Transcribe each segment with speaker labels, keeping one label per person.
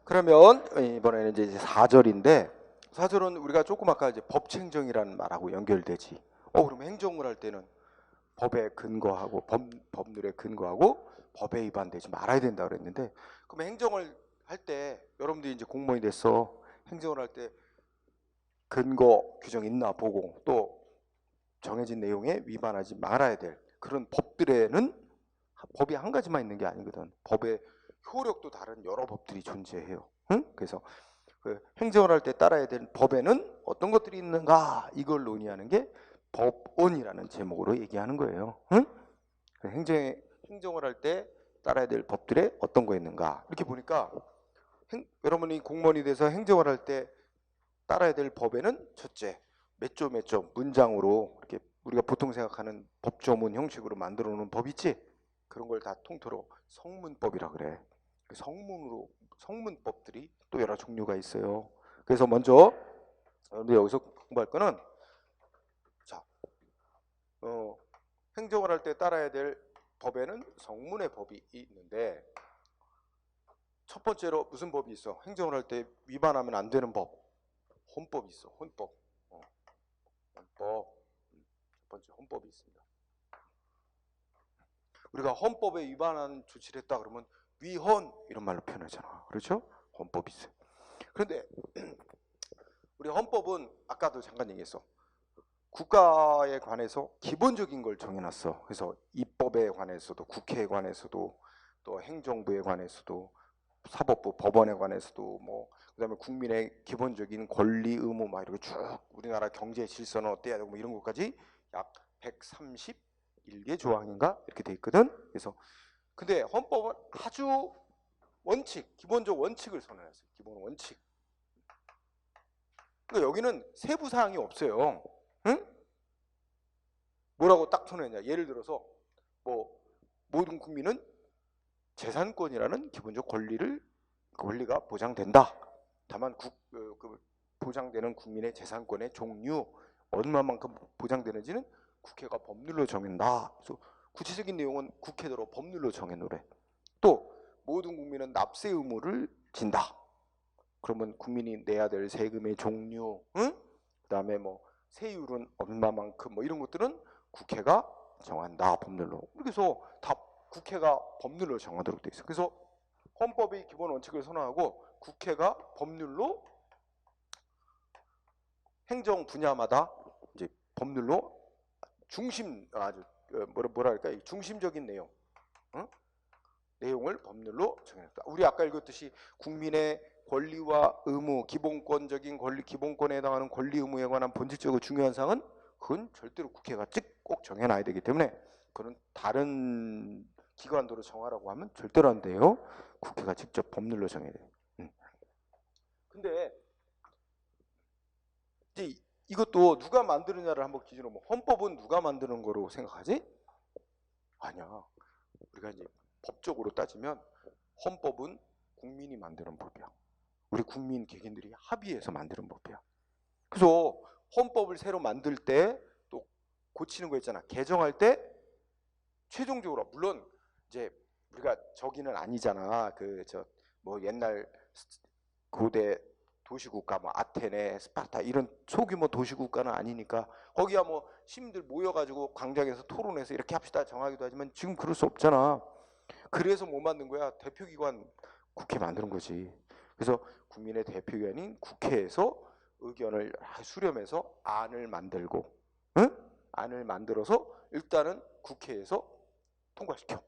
Speaker 1: 그러면 이번에는 이제 4절인데 4절은 우리가 조금 아까 이제 법행정이라는 말하고 연결되지. 그럼 행정을 할 때는 법에 근거하고 법률에 근거하고 법에 위반되지 말아야 된다 그랬는데, 그럼 행정을 할 때 여러분들이 이제 공무원이 됐어. 행정을 할 때 근거 규정 있나 보고 또 정해진 내용에 위반하지 말아야 될 그런 법들에는 법이 한 가지만 있는 게 아니거든. 법의 효력도 다른 여러 법들이 존재해요. 응? 그래서 그 행정을 할 때 따라야 될 법에는 어떤 것들이 있는가, 이걸 논의하는 게 법원이라는 제목으로 얘기하는 거예요. 응? 행정을 할 때 따라야 될 법들에 어떤 거 있는가, 이렇게 보니까 여러분이 공무원이 돼서 행정을 할 때 따라야 될 법에는 첫째, 몇 조 문장으로 이렇게 우리가 보통 생각하는 법조문 형식으로 만들어 놓은 법 있지? 그런 걸 다 통틀어 성문법이라 그래. 성문법들이 또 여러 종류가 있어요. 그래서 먼저 여러분들 여기서 공부할 거는, 자, 행정을 할 때 따라야 될 법에는 성문의 법이 있는데, 첫 번째로 무슨 법이 있어? 행정을 할 때 위반하면 안 되는 법, 헌법이 있어. 헌법. 헌법. 첫 번째 헌법이 있습니다. 우리가 헌법에 위반한 조치를 했다 그러면 위헌 이런 말로 표현하잖아. 그렇죠? 헌법이 있어요. 그런데 우리 헌법은 아까도 잠깐 얘기했어. 국가에 관해서 기본적인 걸 정해놨어. 그래서 입법에 관해서도, 국회에 관해서도, 또 행정부에 관해서도, 사법부, 법원에 관해서도, 그다음에 국민의 기본적인 권리, 의무 막 이렇게 쭉, 우리나라 경제 질서는 어때야 되고 이런 것까지 약 131개 조항인가 이렇게 돼 있거든. 그래서 근데 헌법은 아주 기본적 원칙을 선언했어요. 기본 원칙. 그러니까 여기는 세부 사항이 없어요. 응? 뭐라고 딱 선언했냐? 예를 들어서 모든 국민은 재산권이라는 기본적 권리가 보장된다. 다만 보장되는 국민의 재산권의 종류, 얼마만큼 보장되는지는 국회가 법률로 정한다. 그래서 구체적인 내용은 국회대로 법률로 정해놓으래. 또 모든 국민은 납세 의무를 진다. 그러면 국민이 내야 될 세금의 종류, 응? 그다음에 세율은 얼마만큼 이런 것들은 국회가 정한다, 법률로. 그래서 다 국회가 법률로 정하도록 돼 있어. 그래서 헌법의 기본 원칙을 선언하고 국회가 법률로 행정 분야마다 이제 법률로 아주 뭐랄까 중심적인 내용, 응? 내용을 법률로 정했다. 우리 아까 읽었듯이 국민의 권리와 의무, 기본권적인 권리, 기본권에 해당하는 권리 의무에 관한 본질적으로 중요한 사항은 그건 절대로 국회가 꼭 정해놔야 되기 때문에 그건 다른 기관도로 정하라고 하면 절대로 안 돼요. 국회가 직접 법률로 정해야 돼요. 근데 이제 이것도 누가 만드느냐를 한번 기준으로 헌법은 누가 만드는 거로 생각하지? 아니야. 우리가 이제 법적으로 따지면 헌법은 국민이 만드는 법이야. 우리 국민 개개인들이 합의해서 만드는 법이야. 그래서 헌법을 새로 만들 때 또 고치는 거 있잖아. 개정할 때 최종적으로 물론 이제 우리가 저기는 아니잖아. 옛날 고대 도시국가 아테네, 스파르타 이런 소규모 도시국가는 아니니까 거기야 시민들 모여가지고 광장에서 토론해서 이렇게 합시다 정하기도 하지만 지금 그럴 수 없잖아. 그래서 못 만든 거야. 대표기관 국회 만드는 거지. 그래서 국민의 대표기관인 국회에서 의견을 수렴해서 안을 만들고, 응? 안을 만들어서 일단은 국회에서 통과시켜.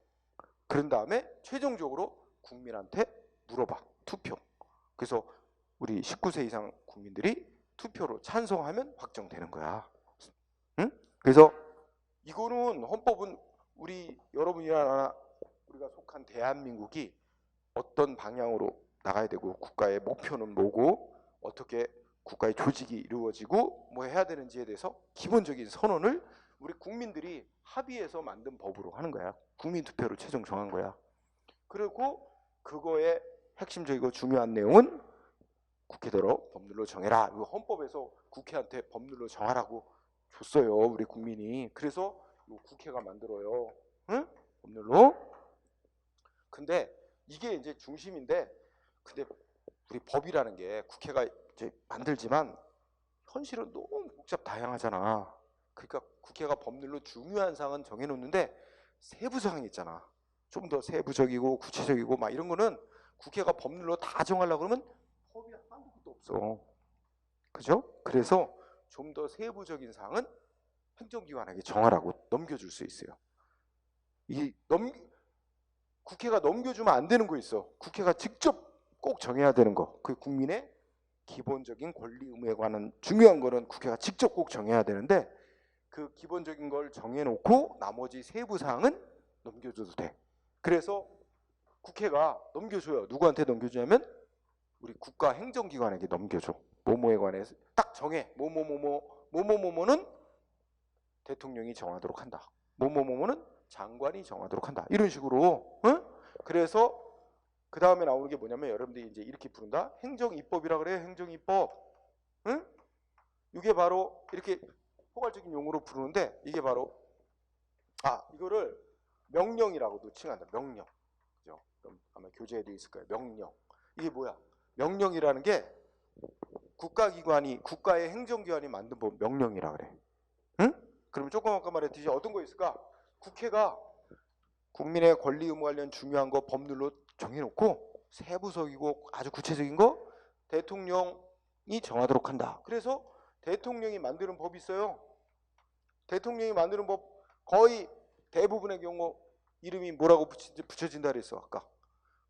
Speaker 1: 그런 다음에 최종적으로 국민한테 물어봐. 투표. 그래서 우리 19세 이상 국민들이 투표로 찬성하면 확정되는 거야. 응? 그래서 이거는 헌법은 여러분이나 우리가 속한 대한민국이 어떤 방향으로 나가야 되고 국가의 목표는 뭐고 어떻게 국가의 조직이 이루어지고 해야 되는지에 대해서 기본적인 선언을 우리 국민들이 합의해서 만든 법으로 하는 거야. 국민투표로 최종 정한 거야. 그리고 그거의 핵심적이고 중요한 내용은 국회대로 법률로 정해라. 헌법에서 국회한테 법률로 정하라고 줬어요. 우리 국민이. 그래서 국회가 만들어요. 응? 법률로. 근데 이게 이제 중심인데, 근데 우리 법이라는 게 국회가 이제 만들지만 현실은 너무 복잡 다양하잖아. 그러니까 국회가 법률로 중요한 사항은 정해놓는데 세부 사항이 있잖아. 좀 더 세부적이고 구체적이고 막 이런 거는 국회가 법률로 다 정하려고 그러면 법이 아무것도 없어. 그죠? 그래서 좀 더 세부적인 사항은 행정기관에게 정하라고 넘겨줄 수 있어요. 국회가 넘겨주면 안 되는 거 있어. 국회가 직접 꼭 정해야 되는 거. 그 국민의 기본적인 권리 의무에 관한 중요한 거는 국회가 직접 꼭 정해야 되는데 그 기본적인 걸 정해놓고 나머지 세부 사항은 넘겨줘도 돼. 그래서 국회가 넘겨줘요. 누구한테 넘겨주냐면 우리 국가 행정기관에게 넘겨줘. 뭐뭐에 관해서 딱 정해. 뭐뭐뭐뭐는 대통령이 정하도록 한다. 뭐뭐뭐는 장관이 정하도록 한다. 이런 식으로. 응? 그래서 그 다음에 나오는 게 뭐냐면 여러분들이 이제 이렇게 부른다. 행정입법이라 그래요. 행정입법. 응? 이게 바로 이렇게 포괄적인 용어로 부르는데 이게 바로 이거를 명령이라고도 칭한다. 명령. 그죠? 그럼 아마 교재에도 있을 거예요. 명령. 이게 뭐야? 명령이라는 게 국가의 행정기관이 만든 법 명령이라 그래. 응? 그러면 조금 아까 말했듯이 어떤 거 있을까? 국회가 국민의 권리 의무 관련 중요한 거 법률로 정해놓고 세부적이고 아주 구체적인 거 대통령이 정하도록 한다. 그래서 대통령이 만드는 법이 있어요. 대통령이 만드는 법 거의 대부분의 경우 이름이 뭐라고 붙여진다 그랬어 아까.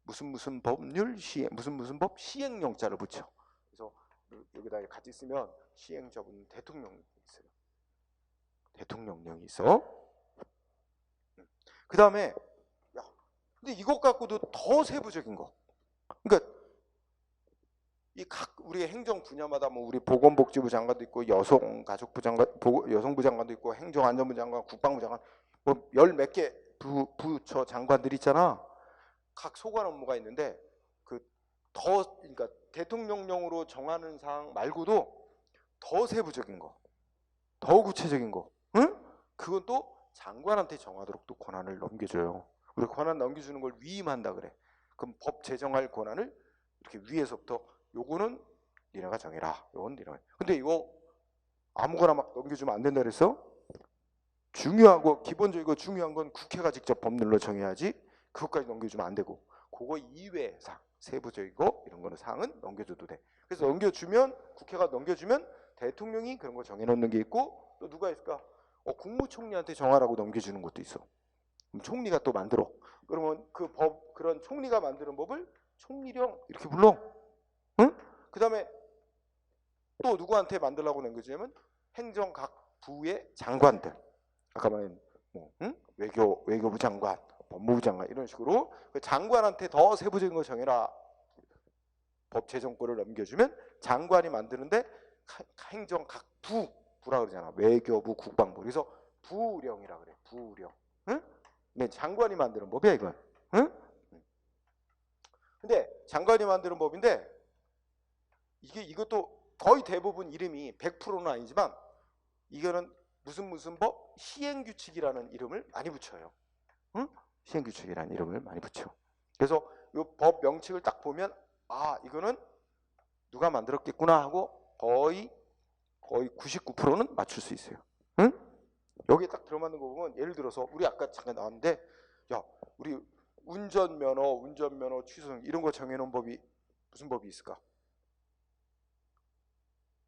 Speaker 1: 무슨 법률 시행 무슨 법 시행령자를 붙여. 그래서 여기다 같이 쓰면 시행자분 대통령이 있어요. 대통령령이 있어. 그 다음에 근데 이것 갖고도 더 세부적인 거. 그러니까 이 각 우리 행정 분야마다 뭐 우리 보건복지부 장관도 있고 여성가족부 장관, 여성부 장관도 있고 행정안전부 장관, 국방부 장관 뭐 열 몇 개 부처 장관들 있잖아. 각 소관 업무가 있는데 그러니까 대통령령으로 정하는 사항 말고도 더 세부적인 거, 더 구체적인 거, 응? 그건 또 장관한테 정하도록 또 권한을 넘겨줘요. 우리 권한 넘겨주는 걸 위임한다 그래. 그럼 법 제정할 권한을 이렇게 위에서부터 요거는 니네가 정해라. 요건 니네가. 근데 이거 아무거나 막 넘겨주면 안 된다 그랬어? 중요하고 기본적이고 중요한 건 국회가 직접 법률로 정해야지 그것까지 넘겨주면 안 되고 그거 이외의 사항, 세부적이고 이런 거는 사항은 넘겨줘도 돼. 그래서 넘겨주면 국회가 넘겨주면 대통령이 그런 거 정해놓는 게 있고 또 누가 있을까? 국무총리한테 정하라고 넘겨주는 것도 있어. 그럼 총리가 또 만들어. 그러면 그런 총리가 만드는 법을 총리령 이렇게 불러. 응? 그 다음에 또 누구한테 만들라고 넘겨주냐면 행정 각 부의 장관들. 아까 말한 외교부 장관, 법무부 장관 이런 식으로 그 장관한테 더 세부적인 거 정해라. 법 제정권을 넘겨주면 장관이 만드는데 행정 각 부라 그러잖아. 외교부, 국방부. 그래서 부령이라 그래. 부령. 응? 네, 장관이 만드는 법이야 이건. 응? 근데 장관이 만드는 법인데 이것도 거의 대부분 이름이 100%는 아니지만 이거는 무슨 법 시행규칙이라는 이름을 많이 붙여요. 응? 시행규칙이라는 이름을 많이 붙여. 그래서 이 법 명칭을 딱 보면 이거는 누가 만들었겠구나 하고 거의 99%는 맞출 수 있어요. 응? 여기에 딱 들어맞는 거 보면 예를 들어서 우리 아까 잠깐 나왔는데 우리 운전면허 취소 이런 거 정해놓은 법이 무슨 법이 있을까?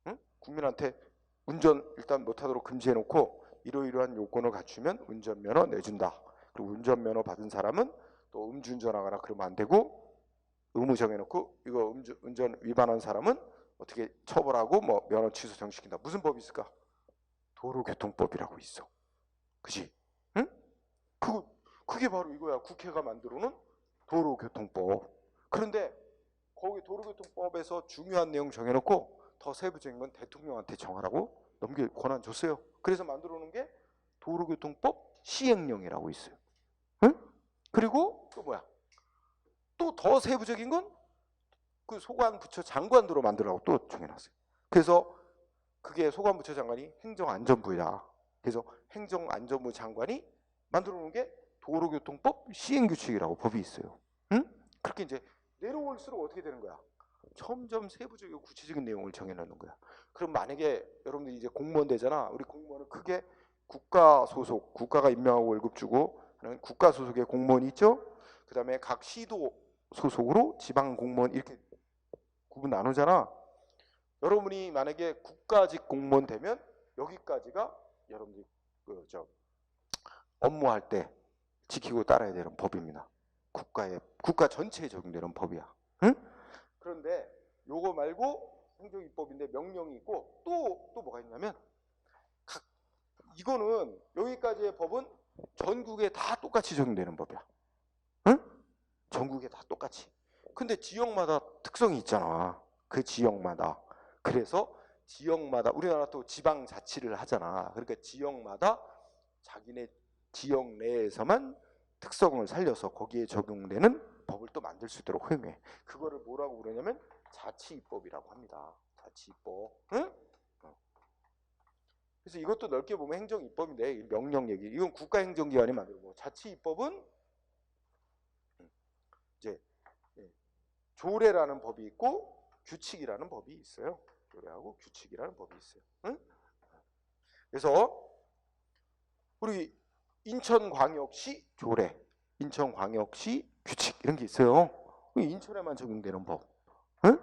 Speaker 1: 응? 국민한테 운전 일단 못하도록 금지해놓고 이러이러한 요건을 갖추면 운전면허 내준다. 그리고 운전면허 받은 사람은 또 음주운전하거나 그러면 안 되고 의무 정해놓고 이거 운전 위반한 사람은 어떻게 처벌하고 뭐 면허 취소 정시킨다. 무슨 법이 있을까? 도로교통법이라고 있어. 그지? 응? 그게 바로 이거야. 국회가 만들어놓은 도로교통법. 그런데 거기 도로교통법에서 중요한 내용 정해놓고 더 세부적인 건 대통령한테 정하라고 권한 줬어요. 그래서 만들어 놓은 게 도로교통법 시행령이라고 있어요. 응? 그리고 또 뭐야? 또 더 세부적인 건 그 소관부처 장관으로 만들라고 또 정해놨어요. 그래서 그게 소관부처 장관이 행정안전부야. 그래서 행정안전부 장관이 만들어 놓은 게 도로교통법 시행규칙이라고 법이 있어요. 응? 그렇게 이제 내려올수록 어떻게 되는 거야? 점점 세부적이고 구체적인 내용을 정해놓는 거야. 그럼 만약에 여러분들이 이제 공무원 되잖아. 우리 공무원은 크게 국가 소속, 국가가 임명하고 월급 주고 하는 국가 소속의 공무원이 있죠. 그 다음에 각 시도 소속으로 지방 공무원 이렇게 구분 나누잖아. 여러분이 만약에 국가직 공무원 되면 여기까지가 여러분들이 업무할 때 지키고 따라야 되는 법입니다. 국가 전체에 적용되는 법이야. 응? 그런데 요거 말고 행정입법인데 명령이 있고 또 뭐가 있냐면 이거는 여기까지의 법은 전국에 다 똑같이 적용되는 법이야. 응? 전국에 다 똑같이. 근데 지역마다 특성이 있잖아. 그 지역마다. 그래서 지역마다 우리나라 또 지방자치를 하잖아. 그러니까 지역마다 자기네 지역 내에서만 특성을 살려서 거기에 적용되는 법을 또 만들 수 있도록 허용해. 그거를 뭐라고 부르냐면 자치입법이라고 합니다. 자치입법. 응? 그래서 이것도 넓게 보면 행정입법인데 명령 얘기. 이건 국가행정기관이 만들고 자치입법은 이제 조례라는 법이 있고 규칙이라는 법이 있어요. 조례하고 규칙이라는 법이 있어요. 응? 그래서 우리 인천광역시 조례, 인천광역시 규칙 이런 게 있어요. 인천에만 적용되는 법. 응?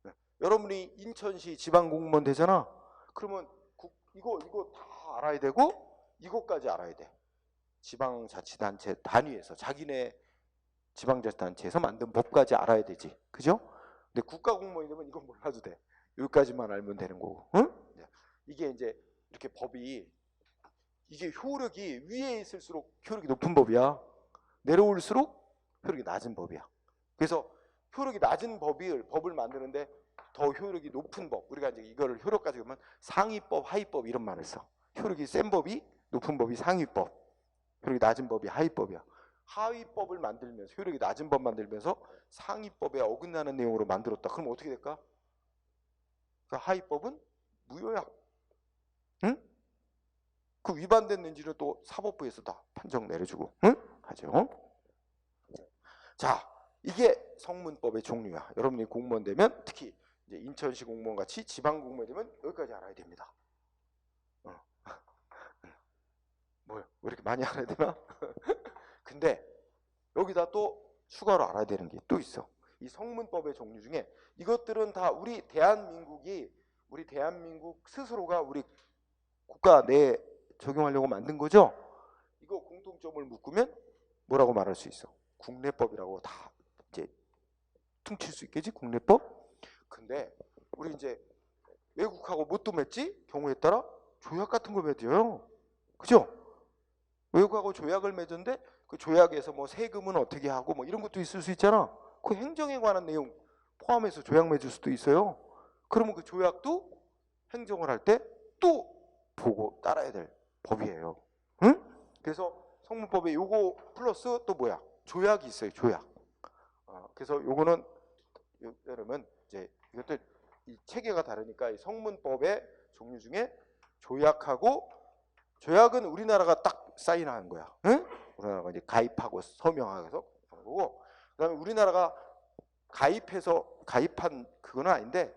Speaker 1: 네. 여러분이 인천시 지방공무원 되잖아. 그러면 이거 다 알아야 되고 이것까지 알아야 돼. 지방자치단체 단위에서 자기네 지방자치단체에서 만든 법까지 알아야 되지. 그죠? 근데 국가공무원이 되면 이건 몰라도 돼. 여기까지만 알면 되는 거고. 응? 이게 이제 이렇게 법이 이게 효력이 위에 있을수록 효력이 높은 법이야. 내려올수록 효력이 낮은 법이야. 그래서 효력이 낮은 법을 만드는데 더 효력이 높은 법. 우리가 이제 이거를 효력 가지고 보면 상위법, 하위법 이런 말을 써. 효력이 센 법이 높은 법이 상위법. 효력이 낮은 법이 하위법이야. 하위법을 만들면서 효력이 낮은 법 만들면서 상위법에 어긋나는 내용으로 만들었다. 그럼 어떻게 될까? 그 하위법은 무효야. 응? 그 위반됐는지는 또 사법부에서 다 판정 내려주고, 응? 하죠. 자, 이게 성문법의 종류야. 여러분이 공무원 되면 특히 이제 인천시 공무원 같이 지방 공무원 되면 여기까지 알아야 됩니다. 뭐요? 왜 이렇게 많이 알아야 되나? 근데 여기다 또 추가로 알아야 되는 게 또 있어. 이 성문법의 종류 중에 이것들은 다 우리 대한민국 스스로가 우리 국가 내에 적용하려고 만든 거죠. 이거 공통점을 묶으면 뭐라고 말할 수 있어? 국내법이라고 다 이제 퉁칠 수 있겠지? 국내법. 근데 우리 이제 외국하고 뭣도 맺지? 경우에 따라 조약 같은 거 맺어요. 그죠? 외국하고 조약을 맺었는데 그 조약에서 뭐 세금은 어떻게 하고 뭐 이런 것도 있을 수 있잖아. 그 행정에 관한 내용 포함해서 조약 맺을 수도 있어요. 그러면 그 조약도 행정을 할 때 또 보고 따라야 될 법이에요. 응? 그래서 성문법에 요거 플러스 또 뭐야? 조약이 있어요. 조약. 그래서 요거는 여러분 이제 이것도 이 체계가 다르니까 이 성문법의 종류 중에 조약은 우리나라가 딱 사인하는 거야. 응? 우리나라가 이제 가입하고 서명하고 하는 거고, 그다음에 우리나라가 가입한 그건 아닌데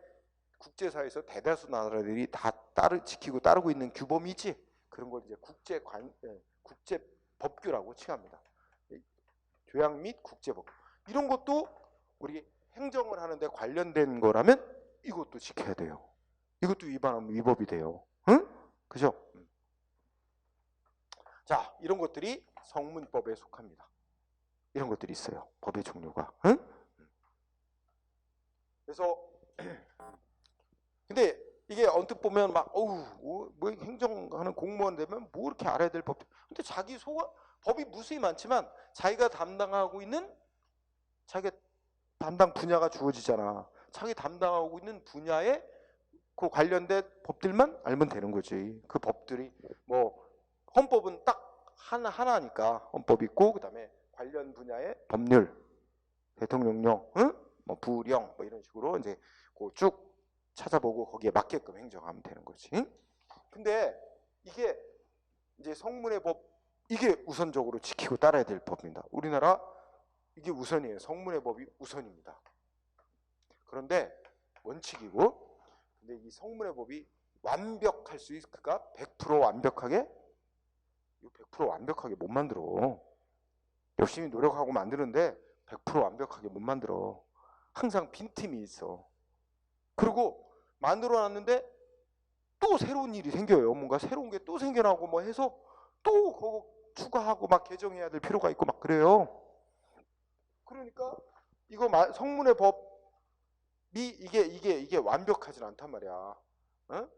Speaker 1: 국제사회에서 대다수 나라들이 다 지키고 따르고 있는 규범이지. 그런 걸 이제 국제법규라고 칭합니다. 조약 및 국제법 이런 것도 우리 행정을 하는데 관련된 거라면 이것도 지켜야 돼요. 이것도 위반하면 위법이 돼요. 응? 그죠? 자, 이런 것들이 성문법에 속합니다. 이런 것들이 있어요. 법의 종류가. 응? 그래서 근데 이게 언뜻 보면 막 뭐 행정하는 공무원 되면 뭐 이렇게 알아야 될 법. 근데 법이 무수히 많지만 자기가 담당하고 있는 자기가 담당 분야가 주어지잖아. 자기 담당하고 있는 분야에 그 관련된 법들만 알면 되는 거지. 그 법들이 뭐 헌법은 딱 하나니까 헌법 있고 그다음에 관련 분야의 법률, 대통령령, 응? 뭐 부령 뭐 이런 식으로 이제 쭉 찾아보고 거기에 맞게끔 행정하면 되는 거지. 근데 이게 이제 성문의 법 이게 우선적으로 지키고 따라야 될 법입니다. 우리나라 이게 우선이에요. 성문의 법이 우선입니다. 그런데 원칙이고, 근데 이 성문의 법이 완벽할 수 있을까? 100% 완벽하게? 이거 100% 완벽하게 못 만들어. 열심히 노력하고 만드는데 100% 완벽하게 못 만들어. 항상 빈틈이 있어. 그리고 만들어 놨는데 또 새로운 일이 생겨요. 뭔가 새로운 게 또 생겨나고 뭐 해서 또 그거 추가하고 막 개정해야 될 필요가 있고 막 그래요. 그러니까 이거 성문의 법이 이게 완벽하진 않단 말이야. 어?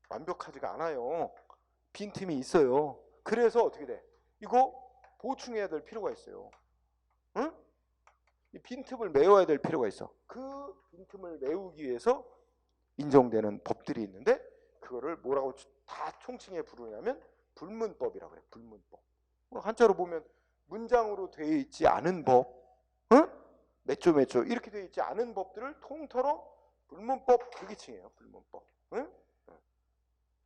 Speaker 1: 완벽하지가 않아요. 빈틈이 있어요. 그래서 어떻게 돼? 이거 보충해야 될 필요가 있어요. 응? 이 빈틈을 메워야 될 필요가 있어. 그 빈틈을 메우기 위해서 인정되는 법들이 있는데, 그거를 뭐라고 다 총칭해 부르냐면 불문법이라고 그래. 불문법. 한자로 보면 문장으로 되어 있지 않은 법, 응? 몇 조 이렇게 되어 있지 않은 법들을 통틀어 불문법, 그게 칭해요. 불문법. 응?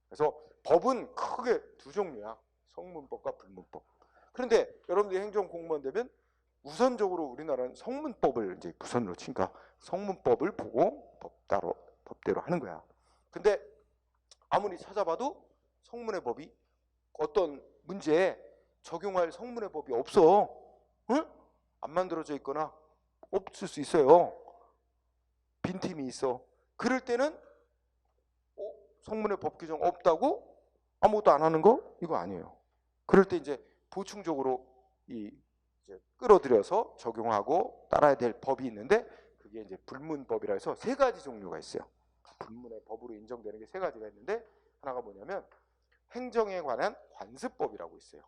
Speaker 1: 그래서 법은 크게 두 종류야. 성문법과 불문법. 그런데 여러분들이 행정 공무원 되면 우선적으로 우리나라는 성문법을 이제 우선으로 치니까 성문법을 보고 법대로 하는 거야. 근데 아무리 찾아봐도 성문의 법이 어떤 문제에 적용할 성문의 법이 없어. 응? 안 만들어져 있거나 없을 수 있어요. 빈틈이 있어. 그럴 때는 성문의 법 규정 없다고 아무것도 안 하는 거? 이거 아니에요. 그럴 때 이제 보충적으로 이제 끌어들여서 적용하고 따라야 될 법이 있는데, 그게 이제 불문법이라 해서 세 가지 종류가 있어요. 불문의 법으로 인정되는 게 세 가지가 있는데, 하나가 뭐냐면 행정에 관한 관습법이라고 있어요.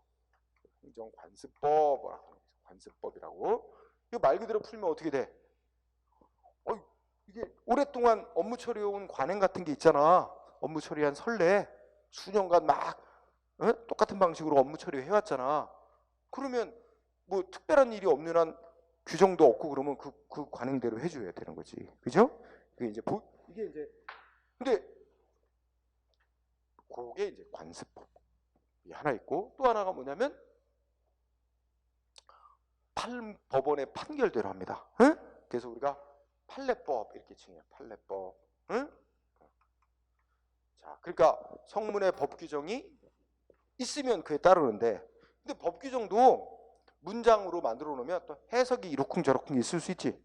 Speaker 1: 행정관습법, 관습법이라고. 이거 말 그대로 풀면 어떻게 돼? 이게 오랫동안 업무 처리해온 관행 같은 게 있잖아. 업무 처리한 선례, 수년간 막 똑같은 방식으로 업무 처리해왔잖아. 그러면 뭐 특별한 일이 없는 한 규정도 없고 그러면 그 관행대로 해줘야 되는 거지. 그죠? 이게 이제 근데 그게 이제 관습법이 하나 있고, 또 하나가 뭐냐면 법원의 판결대로 합니다. 응? 그래서 우리가 판례법 이렇게 칭해요. 판례법. 응? 자, 그러니까 성문의 법 규정이 있으면 그에 따르는데, 근데 법 규정도 문장으로 만들어 놓으면 또 해석이 이러쿵저러쿵 있을 수 있지.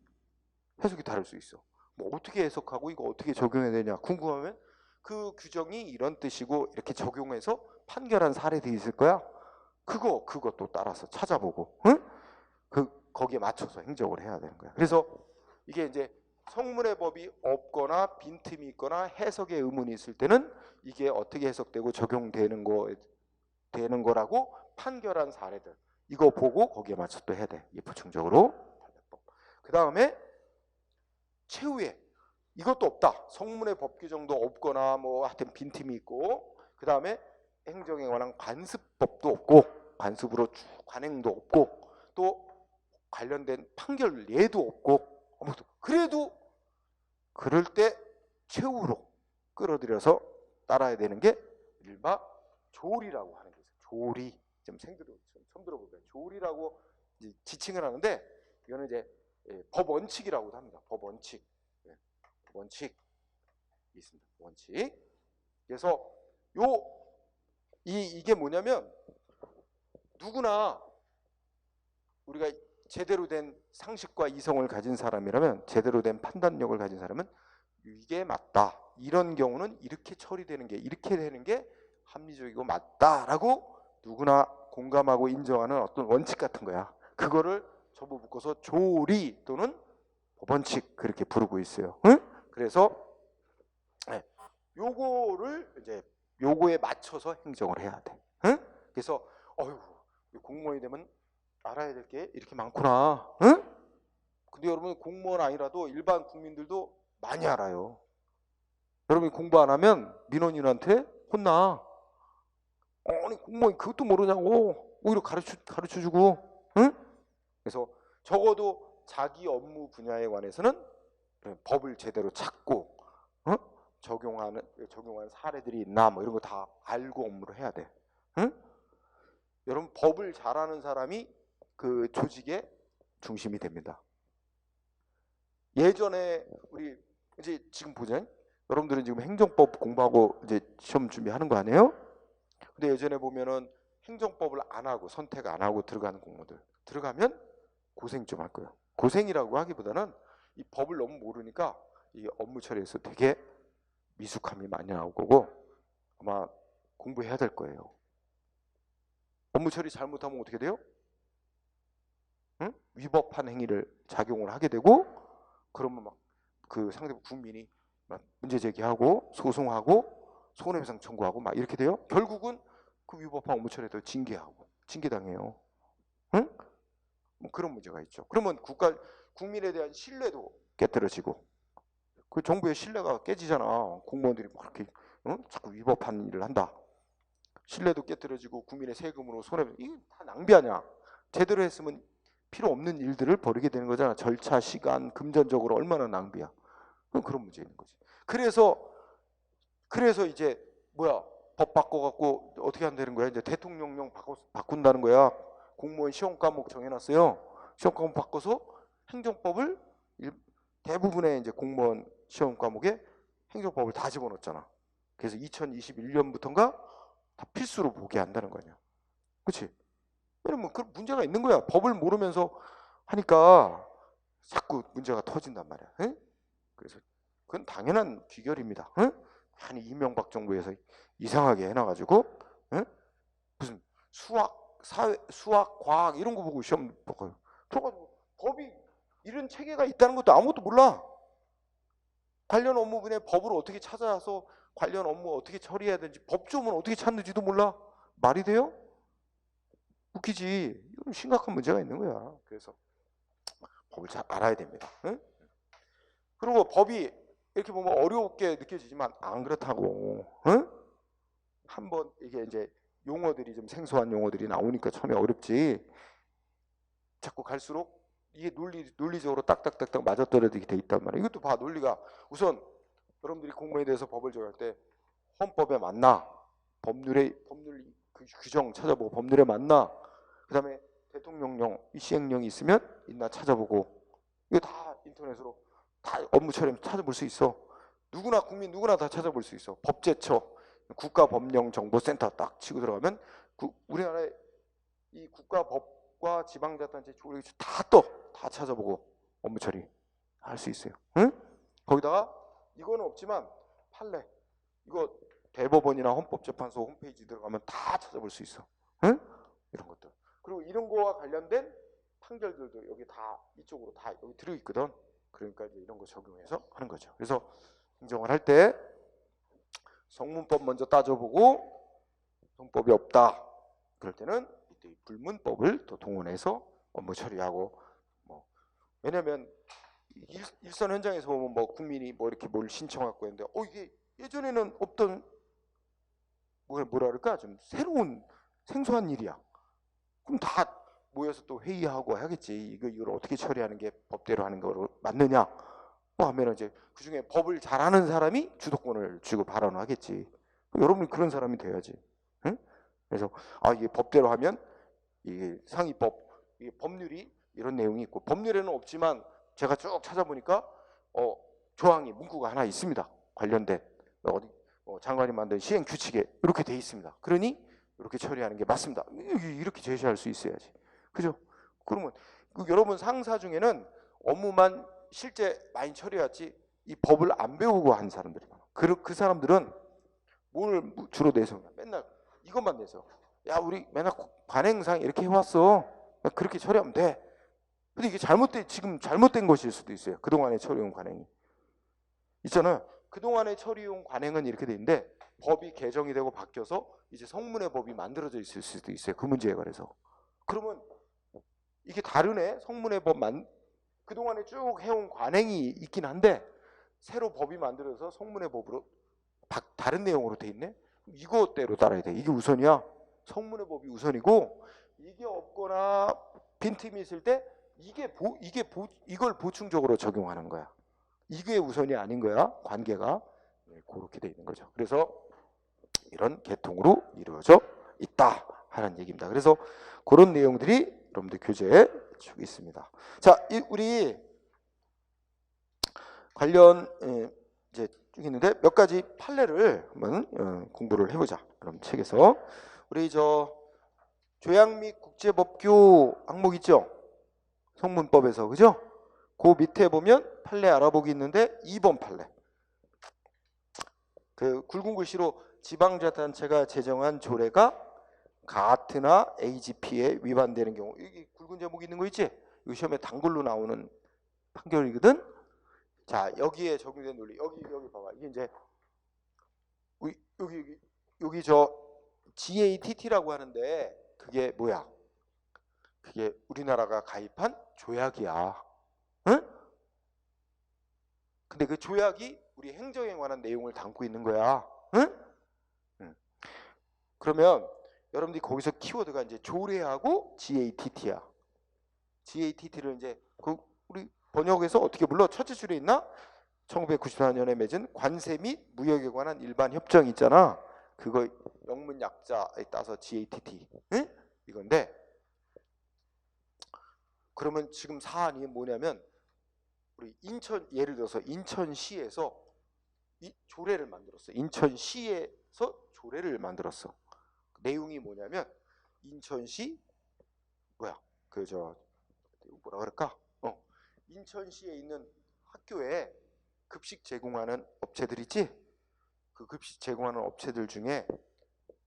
Speaker 1: 해석이 다를 수 있어. 뭐 어떻게 해석하고 이거 어떻게 적용해야 되냐 궁금하면 그 규정이 이런 뜻이고 이렇게 적용해서 판결한 사례들이 있을 거야. 그거 또 따라서 찾아보고, 응? 거기에 맞춰서 행정을 해야 되는 거야. 그래서 이게 이제 성문의 법이 없거나 빈틈이 있거나 해석에 의문이 있을 때는 이게 어떻게 해석되고 적용되는 거라고 판결한 사례들, 이거 보고 거기에 맞춰 또 해야 돼. 이 보충적으로. 그 다음에 최후에 이것도 없다. 성문의 법 규정도 없거나 뭐 하여튼 빈틈이 있고, 그 다음에 행정에 관한 관습법도 없고, 관습으로 관행도 없고, 또 관련된 판결 예도 없고, 그래도 그럴 때 최후로 끌어들여서 따라야 되는 게 일바 조리라고 하는 게 있어요. 조리. 좀 처음 들어볼까요? 조리라고 이제 지칭을 하는데, 이거는 이제 법 원칙이라고도 합니다. 법 원칙. 원칙이 있습니다. 원칙. 그래서 이게 뭐냐면, 누구나 우리가 제대로 된 상식과 이성을 가진 사람이라면, 제대로 된 판단력을 가진 사람은 이게 맞다, 이런 경우는 이렇게 처리되는 게, 이렇게 되는 게 합리적이고 맞다라고 누구나 공감하고 인정하는 어떤 원칙 같은 거야. 그거를 접어 붙여서 조리 또는 법원칙 그렇게 부르고 있어요. 응? 그래서 요거를 이제 요거에 맞춰서 행정을 해야 돼. 응? 그래서 공무원이 되면 알아야 될 게 이렇게 많구나. 응? 근데 여러분 공무원 아니라도 일반 국민들도 많이 알아요. 여러분이 공부 안 하면 민원인한테 혼나. 아니 공무원이 그것도 모르냐고 오히려 가르쳐주고. 응? 그래서 적어도 자기 업무 분야에 관해서는 법을 제대로 찾고 적용하는 사례들이 있나 뭐 이런 거 다 알고 업무를 해야 돼. 응? 여러분 법을 잘하는 사람이 그 조직의 중심이 됩니다. 예전에 우리 이제 지금 보자. 여러분들은 지금 행정법 공부하고 이제 시험 준비하는 거 아니에요? 근데 예전에 보면은 행정법을 안 하고 선택 안 하고 들어가는 공무원들 들어가면 고생 좀 할 거예요. 고생이라고 하기보다는 이 법을 너무 모르니까 이 업무 처리에서 되게 미숙함이 많이 나올 거고 아마 공부해야 될 거예요. 업무 처리 잘못하면 어떻게 돼요? 응? 위법한 행위를 작용을 하게 되고 그러면 막 그 상대방 국민이 막 문제 제기하고 소송하고 손해배상 청구하고 막 이렇게 돼요. 결국은 그 위법한 업무 처리에도 징계하고 징계당해요. 응? 뭐 그런 문제가 있죠. 그러면 국민에 대한 신뢰도 깨뜨려지고 그 정부의 신뢰가 깨지잖아. 공무원들이 막 이렇게 자꾸 위법한 일을 한다. 신뢰도 깨뜨려지고 국민의 세금으로 손해배상 이게 다 낭비하냐. 제대로 했으면 필요 없는 일들을 벌이게 되는 거잖아. 절차, 시간, 금전적으로 얼마나 낭비야. 그런 문제 있는 거지. 그래서 이제 법 바꿔갖고 어떻게 한다는 거야? 이제 대통령령 바꾼다는 거야. 공무원 시험 과목 정해놨어요. 시험 과목 바꿔서 행정법을 대부분의 이제 공무원 시험 과목에 행정법을 다 집어넣었잖아. 그래서 2021년부터인가 다 필수로 보게 한다는 거냐. 그렇지? 왜냐면 그 문제가 있는 거야. 법을 모르면서 하니까 자꾸 문제가 터진단 말이야. 응? 그래서 그건 당연한 귀결입니다. 응? 아니 이명박 정부에서 이상하게 해놔가지고 응? 무슨 수학, 과학 이런 거 보고 시험 보고요. 그래가지고 법이 이런 체계가 있다는 것도 아무것도 몰라. 관련 업무분야 법을 어떻게 찾아서 관련 업무 어떻게 처리해야 되는지 법조문 어떻게 찾는지도 몰라. 말이 돼요? 웃기지. 이건 심각한 문제가 있는 거야. 그래서 법을 잘 알아야 됩니다. 응? 그리고 법이 이렇게 보면 어렵게 느껴지지만 안 그렇다고. 응? 한번 이게 이제 용어들이 좀 생소한 용어들이 나오니까 처음에 어렵지. 자꾸 갈수록 이게 논리적으로 딱딱딱딱 맞아떨어지게 돼 있단 말이야. 이것도 봐. 논리가 우선 여러분들이 공무원에 대해서 법을 정할 때 헌법에 맞나? 법률 그 규정 찾아보고 법률에 맞나? 그다음에 대통령령, 시행령이 있으면 있나 찾아보고 이거 다 인터넷으로 다 업무 처리하면 찾아볼 수 있어. 누구나 국민 누구나 다 찾아볼 수 있어. 법제처, 국가법령정보센터 딱 치고 들어가면 우리나라의 이 국가법과 지방자치단체 조례 다 찾아보고 업무 처리 할 수 있어요. 응? 거기다가 이거는 없지만 판례 이거 대법원이나 헌법재판소 홈페이지 들어가면 다 찾아볼 수 있어. 응? 이런 것들. 그리고 이런 거와 관련된 판결들도 여기 다 이쪽으로 다 여기 들어있거든. 그러니까 이제 이런 거 적용해서 하는 거죠. 그래서 행정을 할 때 성문법 먼저 따져보고 성법이 없다. 그럴 때는 이때 불문법을 또 동원해서 업무 처리하고 왜냐면 일선 현장에서 보면 국민이 이렇게 뭘 신청하고 했는데 이게 예전에는 없던 뭐라 그럴까 좀 새로운 생소한 일이야. 그럼 다 모여서 또 회의하고 하겠지. 이걸 어떻게 처리하는 게 법대로 하는 거로 맞느냐? 하면 이제 그 중에 법을 잘하는 사람이 주도권을 쥐고 발언을 하겠지. 여러분이 그런 사람이 돼야지. 응? 그래서 이게 법대로 하면 이게 상위법, 이게 법률이 이런 내용이 있고 법률에는 없지만 제가 쭉 찾아보니까 조항이 문구가 하나 있습니다. 관련된 장관이 만든 시행 규칙에 이렇게 돼 있습니다. 그러니 이렇게 처리하는 게 맞습니다. 이렇게 제시할 수 있어야지. 그죠? 그러면 여러분 상사 중에는 업무만 실제 많이 처리했지 이 법을 안 배우고 한 사람들이 많아. 그 사람들은 뭘 주로 내서 맨날 이것만 내서 야 우리 맨날 관행상 이렇게 해왔어. 그렇게 처리하면 돼. 근데 이게 지금 잘못된 것일 수도 있어요. 그동안에 처리해온 관행이. 있잖아요. 그동안에 처리해온 관행은 이렇게 돼 있는데 법이 개정이 되고 바뀌어서 이제 성문의 법이 만들어져 있을 수도 있어요. 그 문제에 관해서. 그러면 이게 다르네. 성문의 법만 그동안에 쭉 해온 관행이 있긴 한데 새로 법이 만들어서 성문의 법으로 다른 내용으로 돼 있네. 이거대로 따라야 돼. 이게 우선이야. 성문의 법이 우선이고 이게 없거나 빈틈이 있을 때 이걸 보충적으로 적용하는 거야. 이게 우선이 아닌 거야. 관계가 그렇게 돼 있는 거죠. 그래서 이런 계통으로 이루어져 있다 하는 얘기입니다. 그래서 그런 내용들이 여러분들 교재에 쭉 있습니다. 자, 우리 관련 이제 쭉 있는데 몇 가지 판례를 한번 공부를 해보자. 그럼 책에서 우리 저 조약 및 국제법규 항목 있죠? 성문법에서 그죠? 그 밑에 보면 판례 알아보기 있는데 2번 판례. 그 굵은 글씨로 지방자치단체가 제정한 조례가 가트나 AGP에 위반되는 경우, 여기 굵은 제목이 있는 거 있지? 이거 시험에 단글로 나오는 판결이거든. 자, 여기에 적용된 논리. 여기 봐봐. 이게 이제 여기 저 GATT라고 하는데 그게 뭐야? 그게 우리나라가 가입한 조약이야. 응? 근데 그 조약이 우리 행정에 관한 내용을 담고 있는 거야. 응? 응. 그러면 여러분들이 거기서 키워드가 이제 조례하고 GATT야. GATT를 이제 우리 번역에서 어떻게 불러? 첫째 줄에 있나? 1994년에 맺은 관세 및 무역에 관한 일반 협정 있잖아. 그거 영문 약자에 따서 GATT. 응? 이건데 그러면 지금 사안이 뭐냐면 우리 예를 들어서 인천시에서 이 조례를 만들었어. 인천시에서 조례를 만들었어. 내용이 뭐냐면 인천시 뭐라 그럴까? 인천시에 있는 학교에 급식 제공하는 업체들 있지? 그 급식 제공하는 업체들 중에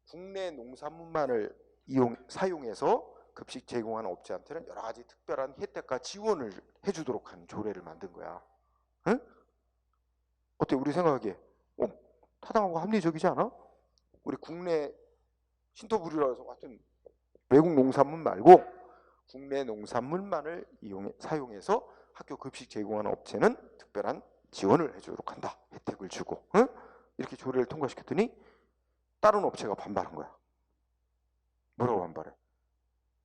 Speaker 1: 국내 농산물만을 사용해서 급식 제공하는 업체한테는 여러 가지 특별한 혜택과 지원을 해주도록 하는 조례를 만든 거야. 응? 어때? 우리 생각하기에 타당하고 합리적이지 않아? 우리 국내 신토부리라 해서 같은 외국 농산물 말고 국내 농산물만을 사용해서 학교 급식 제공하는 업체는 특별한 지원을 해주도록 한다. 혜택을 주고. 응? 이렇게 조례를 통과시켰더니 다른 업체가 반발한 거야. 뭐라고 반발해?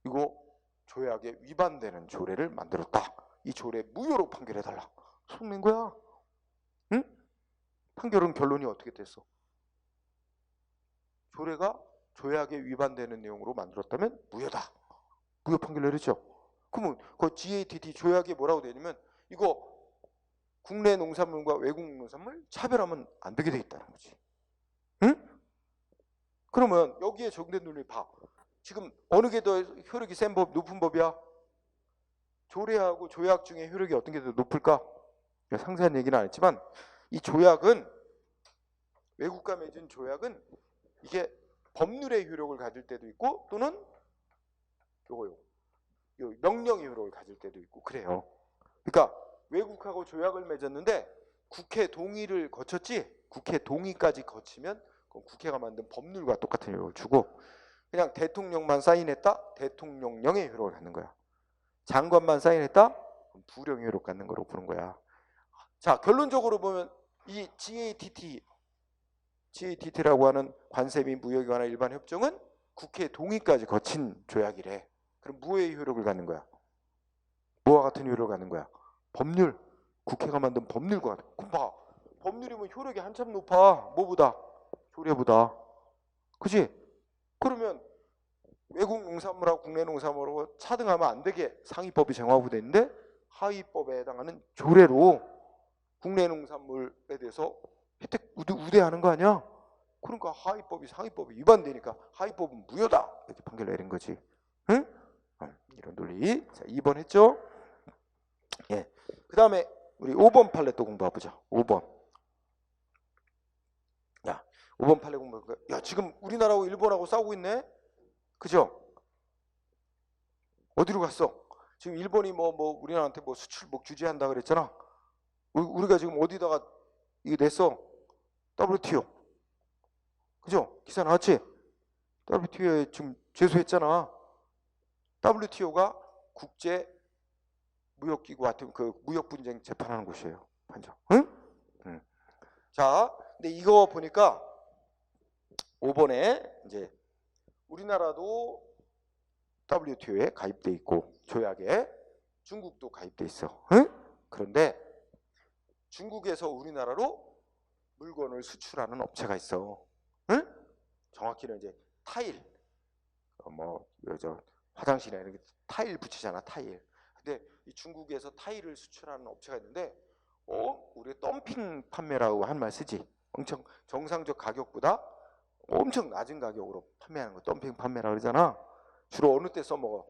Speaker 1: 이거 조약에 위반되는 조례를 만들었다. 이 조례 무효로 판결해달라. 속낸 거야. 응? 판결은 결론이 어떻게 됐어? 조례가 조약에 위반되는 내용으로 만들었다면 무효다. 무효 판결 내렸죠. 그러면 그 GATT 조약에 뭐라고 되냐면 이거 국내 농산물과 외국 농산물 차별하면 안 되게 돼 있다는 거지. 응? 그러면 여기에 적용된 논리 봐. 지금 어느 게 더 효력이 센 법, 높은 법이야? 조례하고 조약 중에 효력이 어떤 게 더 높을까? 상세한 얘기는 안 했지만 이 조약은 외국과 맺은 조약은 이게 법률의 효력을 가질 때도 있고 또는 명령의 효력을 가질 때도 있고 그래요. 그러니까 외국하고 조약을 맺었는데 국회 동의를 거쳤지? 국회 동의까지 거치면 국회가 만든 법률과 똑같은 효력을 주고 그냥 대통령만 사인했다? 대통령령의 효력을 갖는 거야. 장관만 사인했다? 부령의 효력 갖는 거로 보는 거야. 자, 결론적으로 보면 이 GATT라고 하는 관세 및 무역에 관한 일반 협정은 국회 동의까지 거친 조약이래. 그럼 무의 효력을 갖는 거야? 뭐와 같은 효력을 갖는 거야? 법률. 국회가 만든 법률과 같은. 그럼 봐. 법률이면 효력이 한참 높아. 뭐보다? 조례보다. 그치? 그러면 외국 농산물하고 국내 농산물하고 차등하면 안 되게 상위법이 정하고 돼 있는데 하위법에 해당하는 조례로 국내 농산물에 대해서 혜택 우대하는 거 아니야? 그러니까 하위법이 상위법이 위반되니까 하위법은 무효다 이렇게 판결 내린 거지. 응? 이런 논리. 자, 2번 했죠? 예. 그 다음에 우리 5번 판례 또 공부해보자. 5번. 야, 5번 판례 공부해볼까? 야, 지금 우리나라하고 일본하고 싸우고 있네? 그죠? 어디로 갔어? 지금 일본이 뭐 우리나라한테 뭐 수출목 규제한다 그랬잖아. 우리가 지금 어디다가 이거 냈어? WTO. 그죠? 기사 나왔지? WTO에 지금 제소했잖아. WTO가 국제 무역기구 같은 그 무역 분쟁 재판하는 곳이에요. 판정. 응? 응. 자, 근데 이거 보니까 5번에 이제 우리나라도 WTO에 가입돼 있고 조약에 중국도 가입돼 있어. 응? 그런데 중국에서 우리나라로 물건을 수출하는 업체가 있어. 응? 정확히는 이제 타일, 화장실에 이렇게 타일 붙이잖아, 타일. 근데 이 중국에서 타일을 수출하는 업체가 있는데, 우리가 덤핑 판매라고 한 말 쓰지. 엄청 정상적 가격보다 엄청 낮은 가격으로 판매하는 거 덤핑 판매라 그러잖아. 주로 어느 때 써먹어?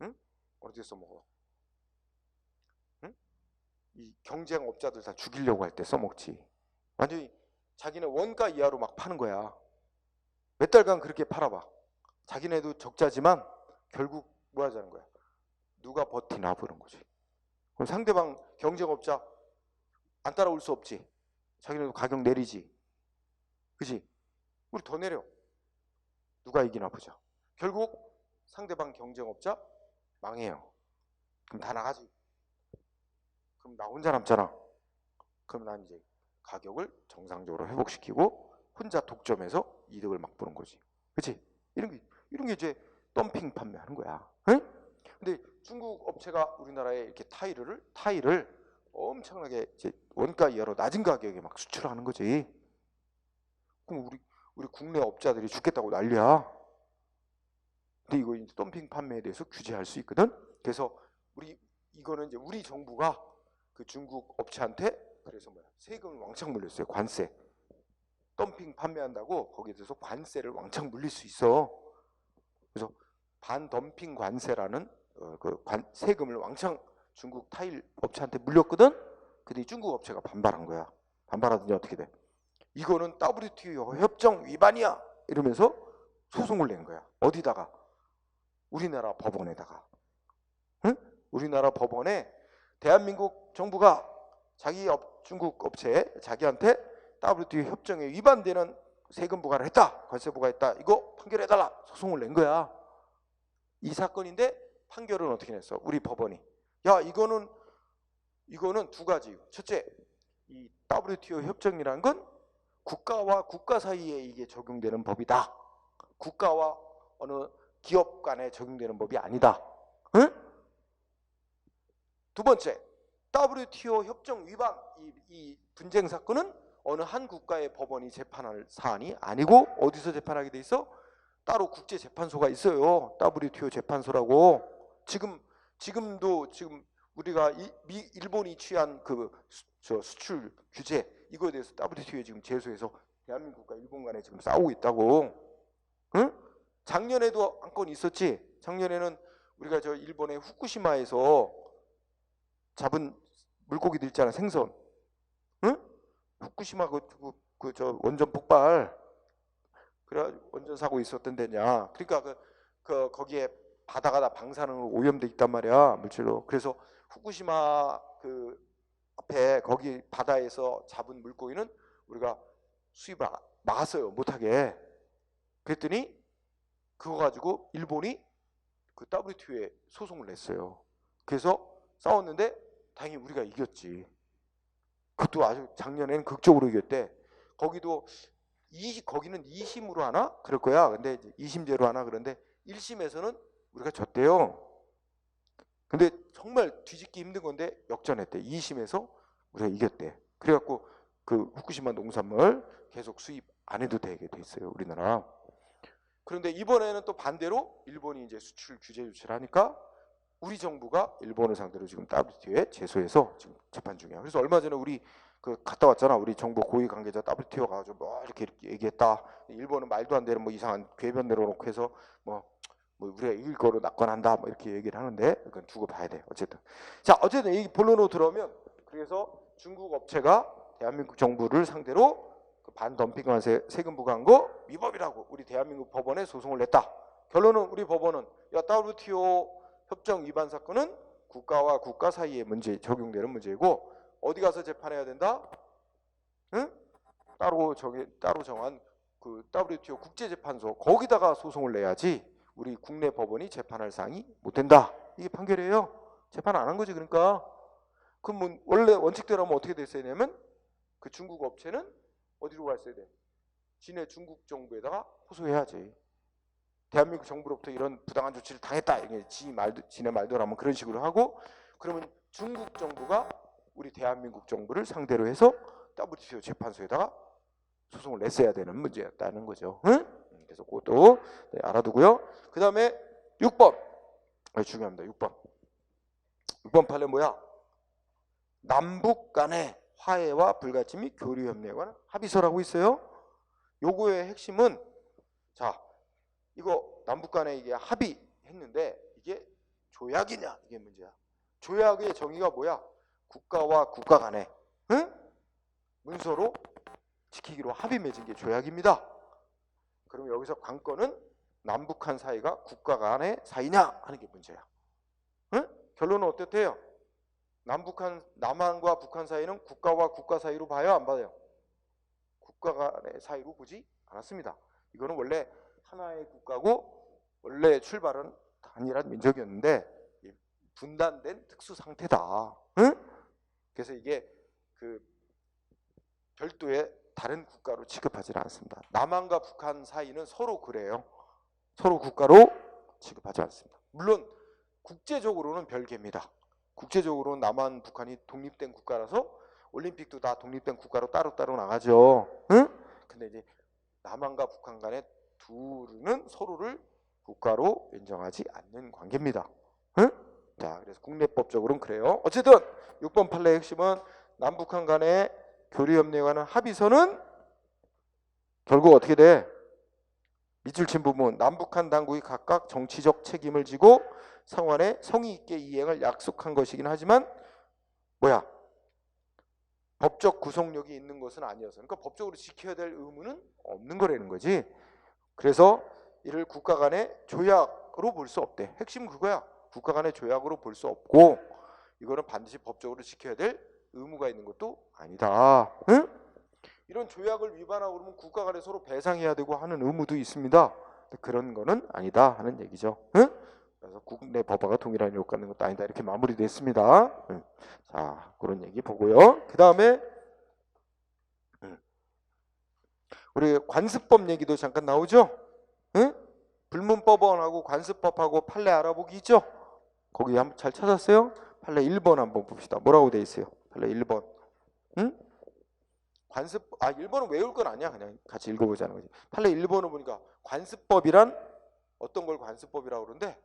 Speaker 1: 응? 어느 때 써먹어? 응? 이 경쟁업자들 다 죽이려고 할 때 써먹지. 완전히 자기네 원가 이하로 막 파는 거야. 몇 달간 그렇게 팔아봐. 자기네도 적자지만 결국 뭐 하자는 거야? 누가 버티나 보는 거지. 그럼 상대방 경쟁업자 안 따라올 수 없지. 자기네도 가격 내리지. 그지? 우리 더 내려. 누가 이기나 보자. 결국 상대방 경쟁업자 망해요. 그럼 다 나가지. 그럼 나 혼자 남잖아. 그럼 난 이제 가격을 정상적으로 회복시키고 혼자 독점해서 이득을 막 보는 거지. 그치? 이런 게 이제 덤핑 판매하는 거야. 응? 근데 중국 업체가 우리나라에 이렇게 타일을 엄청나게 이제 원가 이하로 낮은 가격에 막 수출하는 거지. 그럼 우리 국내 업자들이 죽겠다고 난리야. 근데 이거 이제 덤핑 판매에 대해서 규제할 수 있거든. 그래서 이거는 이제 우리 정부가 그 중국 업체한테 그래서 뭐야 세금을 왕창 물렸어요. 관세. 덤핑 판매한다고 거기에 대해서 관세를 왕창 물릴 수 있어. 그래서 반덤핑 관세라는 세금을 왕창 중국 타일 업체한테 물렸거든. 근데 중국 업체가 반발한 거야. 반발하더니 어떻게 돼? 이거는 WTO 협정 위반이야 이러면서 소송을 낸 거야. 어디다가? 우리나라 법원에다가. 응? 우리나라 법원에 대한민국 정부가 중국 업체에 자기한테 WTO 협정에 위반되는 세금 부과를 했다, 관세 부과했다, 이거 판결해달라 소송을 낸 거야. 이 사건인데 판결은 어떻게 냈어? 우리 법원이 야 이거는 두 가지. 첫째, 이 WTO 협정이라는 건 국가와 국가 사이에 이게 적용되는 법이다. 국가와 어느 기업 간에 적용되는 법이 아니다. 응? 두 번째, WTO 협정 위반 이 분쟁 사건은 어느 한 국가의 법원이 재판할 사안이 아니고 어디서 재판하게 돼 있어? 따로 국제 재판소가 있어요. WTO 재판소라고. 지금도 우리가 일본이 취한 수출 규제 이거에 대해서 WTO에 지금 제소해서 대한민국과 일본 간에 지금 싸우고 있다고. 응? 작년에도 한 건 있었지. 작년에는 우리가 저 일본의 후쿠시마에서 잡은 물고기들 있잖아, 생선. 응? 후쿠시마 저 원전 폭발 그래 원전 사고 있었던 데냐. 그러니까 거기에 바다가 다 방사능으로 오염돼 있단 말이야, 물질로. 그래서 후쿠시마 그 앞에 거기 바다에서 잡은 물고기는 우리가 수입을 막았어요, 못하게. 그랬더니 그거 가지고 일본이 그 WTO에 소송을 냈어요. 그래서 싸웠는데 다행히 우리가 이겼지. 그것도 아주 작년에는 극적으로 이겼대. 거기는 2심으로 하나? 그럴 거야. 근데 2심제로 하나. 그런데 1심에서는 우리가 졌대요. 근데 정말 뒤집기 힘든 건데 역전했대. 2심에서 우리가 이겼대. 그래갖고 그 후쿠시마 농산물 계속 수입 안 해도 되게 돼 있어요, 우리나라. 그런데 이번에는 또 반대로 일본이 이제 수출 규제 조치를 하니까 우리 정부가 일본을 상대로 지금 WTO에 제소해서 지금 재판 중이야. 그래서 얼마 전에 우리 갔다 왔잖아. 우리 정부 고위 관계자 WTO 가가지고 뭐 이렇게 얘기했다. 일본은 말도 안 되는 뭐 이상한 궤변 내려놓고 해서 뭐 우리가 이길 거로 낙관한다 뭐 이렇게 얘기를 하는데 그건 두고 봐야 돼. 어쨌든 이 본론으로 들어오면 그래서 중국 업체가 대한민국 정부를 상대로 그 반덤핑 관세 세금 부과한 거 위법이라고 우리 대한민국 법원에 소송을 냈다. 결론은 우리 법원은 WTO 협정 위반 사건은 국가와 국가 사이에 적용되는 문제이고 어디 가서 재판해야 된다? 응? 따로 정한 그 WTO 국제재판소 거기다가 소송을 내야지 우리 국내 법원이 재판할 사항이 못 된다. 이게 판결이에요. 재판 안 한 거지. 그러니까 그럼 원래 원칙대로 하면 어떻게 됐어야 되냐면 그 중국 업체는 어디로 갔어야 돼? 지네 중국 정부에다가 호소해야지. 대한민국 정부로부터 이런 부당한 조치를 당했다. 이게 지네 말대로 하면 그런 식으로 하고 그러면 중국 정부가 우리 대한민국 정부를 상대로 해서 WTO 재판소에다가 소송을 냈어야 되는 문제였다는 거죠. 응? 그래서 그것도 알아두고요. 그 다음에 6번 중요합니다. 6번 판례 뭐야? 남북 간의 화해와 불가침이 교류협력에 관한 합의서라고 있어요. 요거의 핵심은 자, 이거 남북 간에 이게 합의했는데 이게 조약이냐 이게 문제야. 조약의 정의가 뭐야? 국가와 국가 간에 문서로 지키기로 합의 맺은 게 조약입니다. 그럼 여기서 관건은 남북한 사이가 국가 간의 사이냐 하는 게 문제야. 결론은 어떻대요? 남한과 북한 사이는 국가와 국가 사이로 봐요, 안 봐요? 국가 간의 사이로 보지 않았습니다. 이거는 원래 하나의 국가고 원래 출발은 단일한 민족이었는데 분단된 특수 상태다. 그래서 이게 그 별도의 다른 국가로 취급하지 않습니다. 남한과 북한 사이는 서로 그래요. 서로 국가로 취급하지 않습니다. 물론 국제적으로는 별개입니다. 국제적으로는 남한, 북한이 독립된 국가라서 올림픽도 다 독립된 국가로 따로따로 나가죠. 근데 이제 남한과 북한 간의 둘은 서로를 국가로 인정하지 않는 관계입니다. 자, 그래서 국내법적으로는 그래요. 어쨌든 6번 판례의 핵심은 남북한 간의 교류협력에 관한 합의서는 결국 어떻게 돼? 밑줄 친 부분, 남북한 당국이 각각 정치적 책임을 지고 상환에 성의 있게 이행을 약속한 것이긴 하지만 뭐야? 법적 구속력이 있는 것은 아니어서, 그러니까 법적으로 지켜야 될 의무는 없는 거라는 거지. 그래서 이를 국가 간의 조약으로 볼 수 없대. 핵심 그거야. 국가 간의 조약으로 볼 수 없고 이거는 반드시 법적으로 지켜야 될 의무가 있는 것도 아니다. 이런 조약을 위반하고 그러면 국가 간에 서로 배상해야 되고 하는 의무도 있습니다. 그런 거는 아니다 하는 얘기죠. 그래서 국내 법화가 동일한 효과 있는 것도 아니다 이렇게 마무리됐습니다. 자, 그런 얘기 보고요. 그 다음에 우리 관습법 얘기도 잠깐 나오죠. 불문법원하고 관습법하고 판례 알아보기 있죠. 거기 한번 잘 찾았어요? 판례 1번 한번 봅시다. 뭐라고 돼 있어요? 판례 1번. 관습 1번은 외울 건 아니야. 그냥 같이 읽어보자는 거지. 판례 1번을 보니까 관습법이란 어떤 걸 관습법이라고 그러는데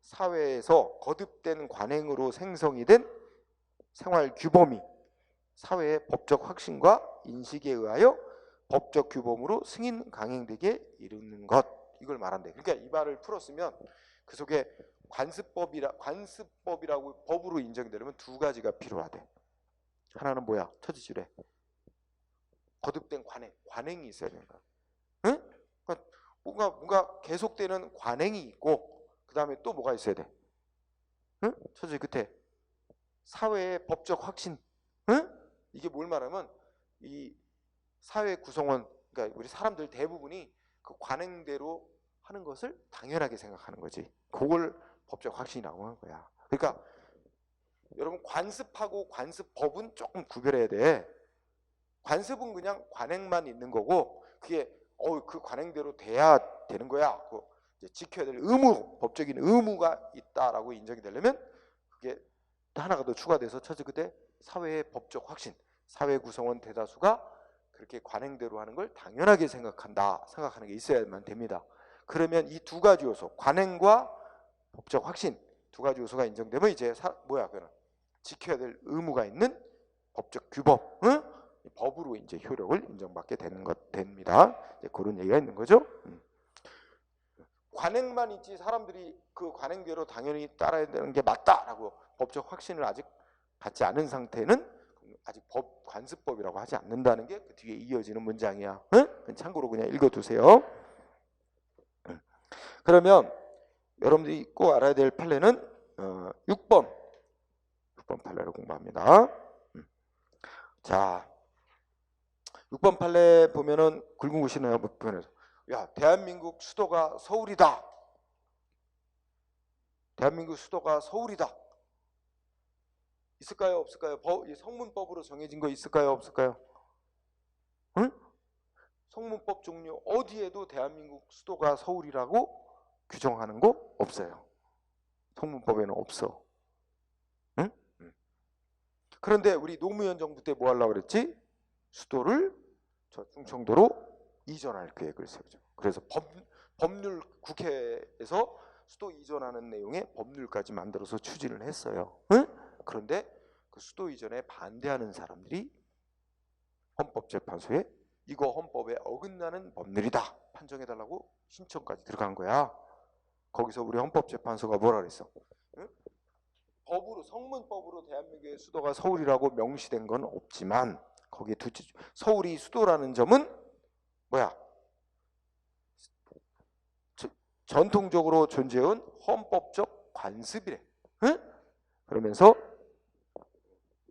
Speaker 1: 사회에서 거듭된 관행으로 생성이 된 생활 규범이 사회의 법적 확신과 인식에 의하여 법적 규범으로 승인 강행되게 이르는 것, 이걸 말한대. 그러니까 이 말을 풀었으면 그 속에 관습법이라고 법으로 인정되려면 두 가지가 필요하대. 하나는 뭐야? 첫 줄에 거듭된 관행이 있어야 되는 거야. 그러니까 뭔가 계속되는 관행이 있고 그 다음에 또 뭐가 있어야 돼? 첫 줄 끝에 사회의 법적 확신. 이게 뭘 말하면 이 사회 구성원, 그러니까 우리 사람들 대부분이 그 관행대로 하는 것을 당연하게 생각하는 거지. 그걸 법적 확신이라고 하는 거야. 그러니까 여러분 관습하고 관습법은 조금 구별해야 돼. 관습은 그냥 관행만 있는 거고 그게 그 관행대로 돼야 되는 거야. 그 이제 지켜야 될 의무, 법적인 의무가 있다라고 인정이 되려면 그게 하나가 더 추가돼서 첫째 그때 사회의 법적 확신, 사회 구성원 대다수가 그렇게 관행대로 하는 걸 당연하게 생각하는 게 있어야만 됩니다. 그러면 이 두 가지 요소, 관행과 법적 확신 두 가지 요소가 인정되면 이제 그거는 지켜야 될 의무가 있는 법적 규범, 법으로 이제 효력을 인정받게 됩니다. 이제 그런 얘기가 있는 거죠. 관행만 있지 사람들이 그 관행대로 당연히 따라야 되는 게 맞다라고 법적 확신을 아직 갖지 않은 상태는 아직 관습법이라고 하지 않는다는 게 그 뒤에 이어지는 문장이야. 참고로 그냥 읽어두세요. 그러면 여러분들이 꼭 알아야 될 판례는 6번 판례를 공부합니다. 자, 6번 판례 보면은 굵은 글씨나요? 부분에서 야, 대한민국 수도가 서울이다. 대한민국 수도가 서울이다. 있을까요? 없을까요? 이 성문법으로 정해진 거 있을까요? 없을까요? 성문법 종류 어디에도 대한민국 수도가 서울이라고 규정하는 거 없어요. 성문법에는 없어. 그런데 우리 노무현 정부 때 뭐 하려고 그랬지? 수도를 저 충청도로 이전할 계획을 세우죠. 그래서 법률 국회에서 수도 이전하는 내용의 법률까지 만들어서 추진을 했어요. 그런데 그 수도 이전에 반대하는 사람들이 헌법재판소에 이거 헌법에 어긋나는 법률이다 판정해달라고 신청까지 들어간 거야. 거기서 우리 헌법재판소가 뭐라 그랬어? 응? 법으로 성문법으로 대한민국의 수도가 서울이라고 명시된 건 없지만 거기에 서울이 수도라는 점은 뭐야? 전통적으로 존재해온 헌법적 관습이래. 응? 그러면서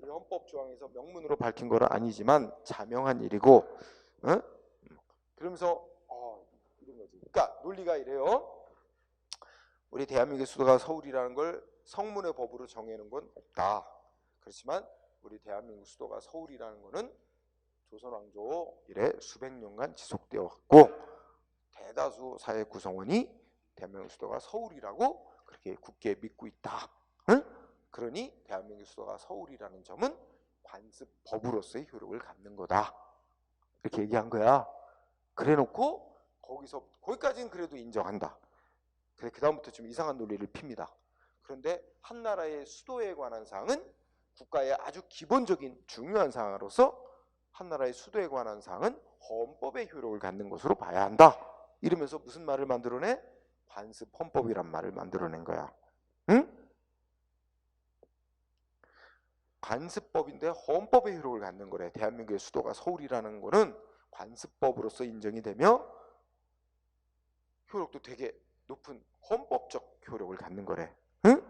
Speaker 1: 헌법 조항에서 명문으로 밝힌 건 아니지만 자명한 일이고, 응? 그러면서 이런 거지. 그러니까 논리가 이래요. 우리 대한민국의 수도가 서울이라는 걸 성문의 법으로 정해놓은 건 없다. 그렇지만 우리 대한민국 수도가 서울이라는 거는 조선 왕조 이래 수백 년간 지속되어 왔고 대다수 사회 구성원이 대한민국 수도가 서울이라고 그렇게 굳게 믿고 있다. 응? 그러니 대한민국 수도가 서울이라는 점은 관습법으로서의 효력을 갖는 거다. 이렇게 얘기한 거야. 그래놓고 거기까지는 그래도 인정한다. 그래 그 다음부터 좀 이상한 논리를 핍니다. 그런데 한 나라의 수도에 관한 사항은 국가의 아주 기본적인 중요한 사항으로서 한 나라의 수도에 관한 사항은 헌법의 효력을 갖는 것으로 봐야 한다. 이러면서 무슨 말을 만들어내? 관습헌법이란 말을 만들어낸 거야. 응? 관습법인데 헌법의 효력을 갖는 거래. 대한민국의 수도가 서울이라는 거는 관습법으로서 인정이 되며 효력도 되게 높은 헌법적 효력을 갖는 거래. 응?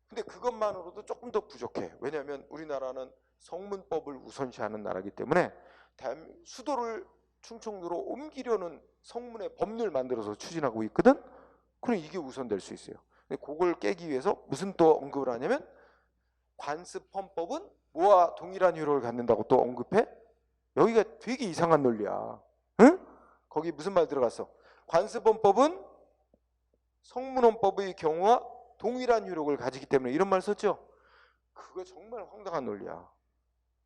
Speaker 1: 근데 그것만으로도 조금 더 부족해. 왜냐하면 우리나라는 성문법을 우선시하는 나라이기 때문에 수도를 충청도로 옮기려는 성문의 법률 만들어서 추진하고 있거든. 그럼 이게 우선될 수 있어요. 근데 그걸 깨기 위해서 무슨 또 언급을 하냐면 관습헌법은 뭐와 동일한 효력을 갖는다고 또 언급해? 여기가 되게 이상한 논리야. 응? 거기 무슨 말 들어갔어? 관습헌법은 성문헌법의 경우와 동일한 효력을 가지기 때문에 이런 말 썼죠? 그거 정말 황당한 논리야.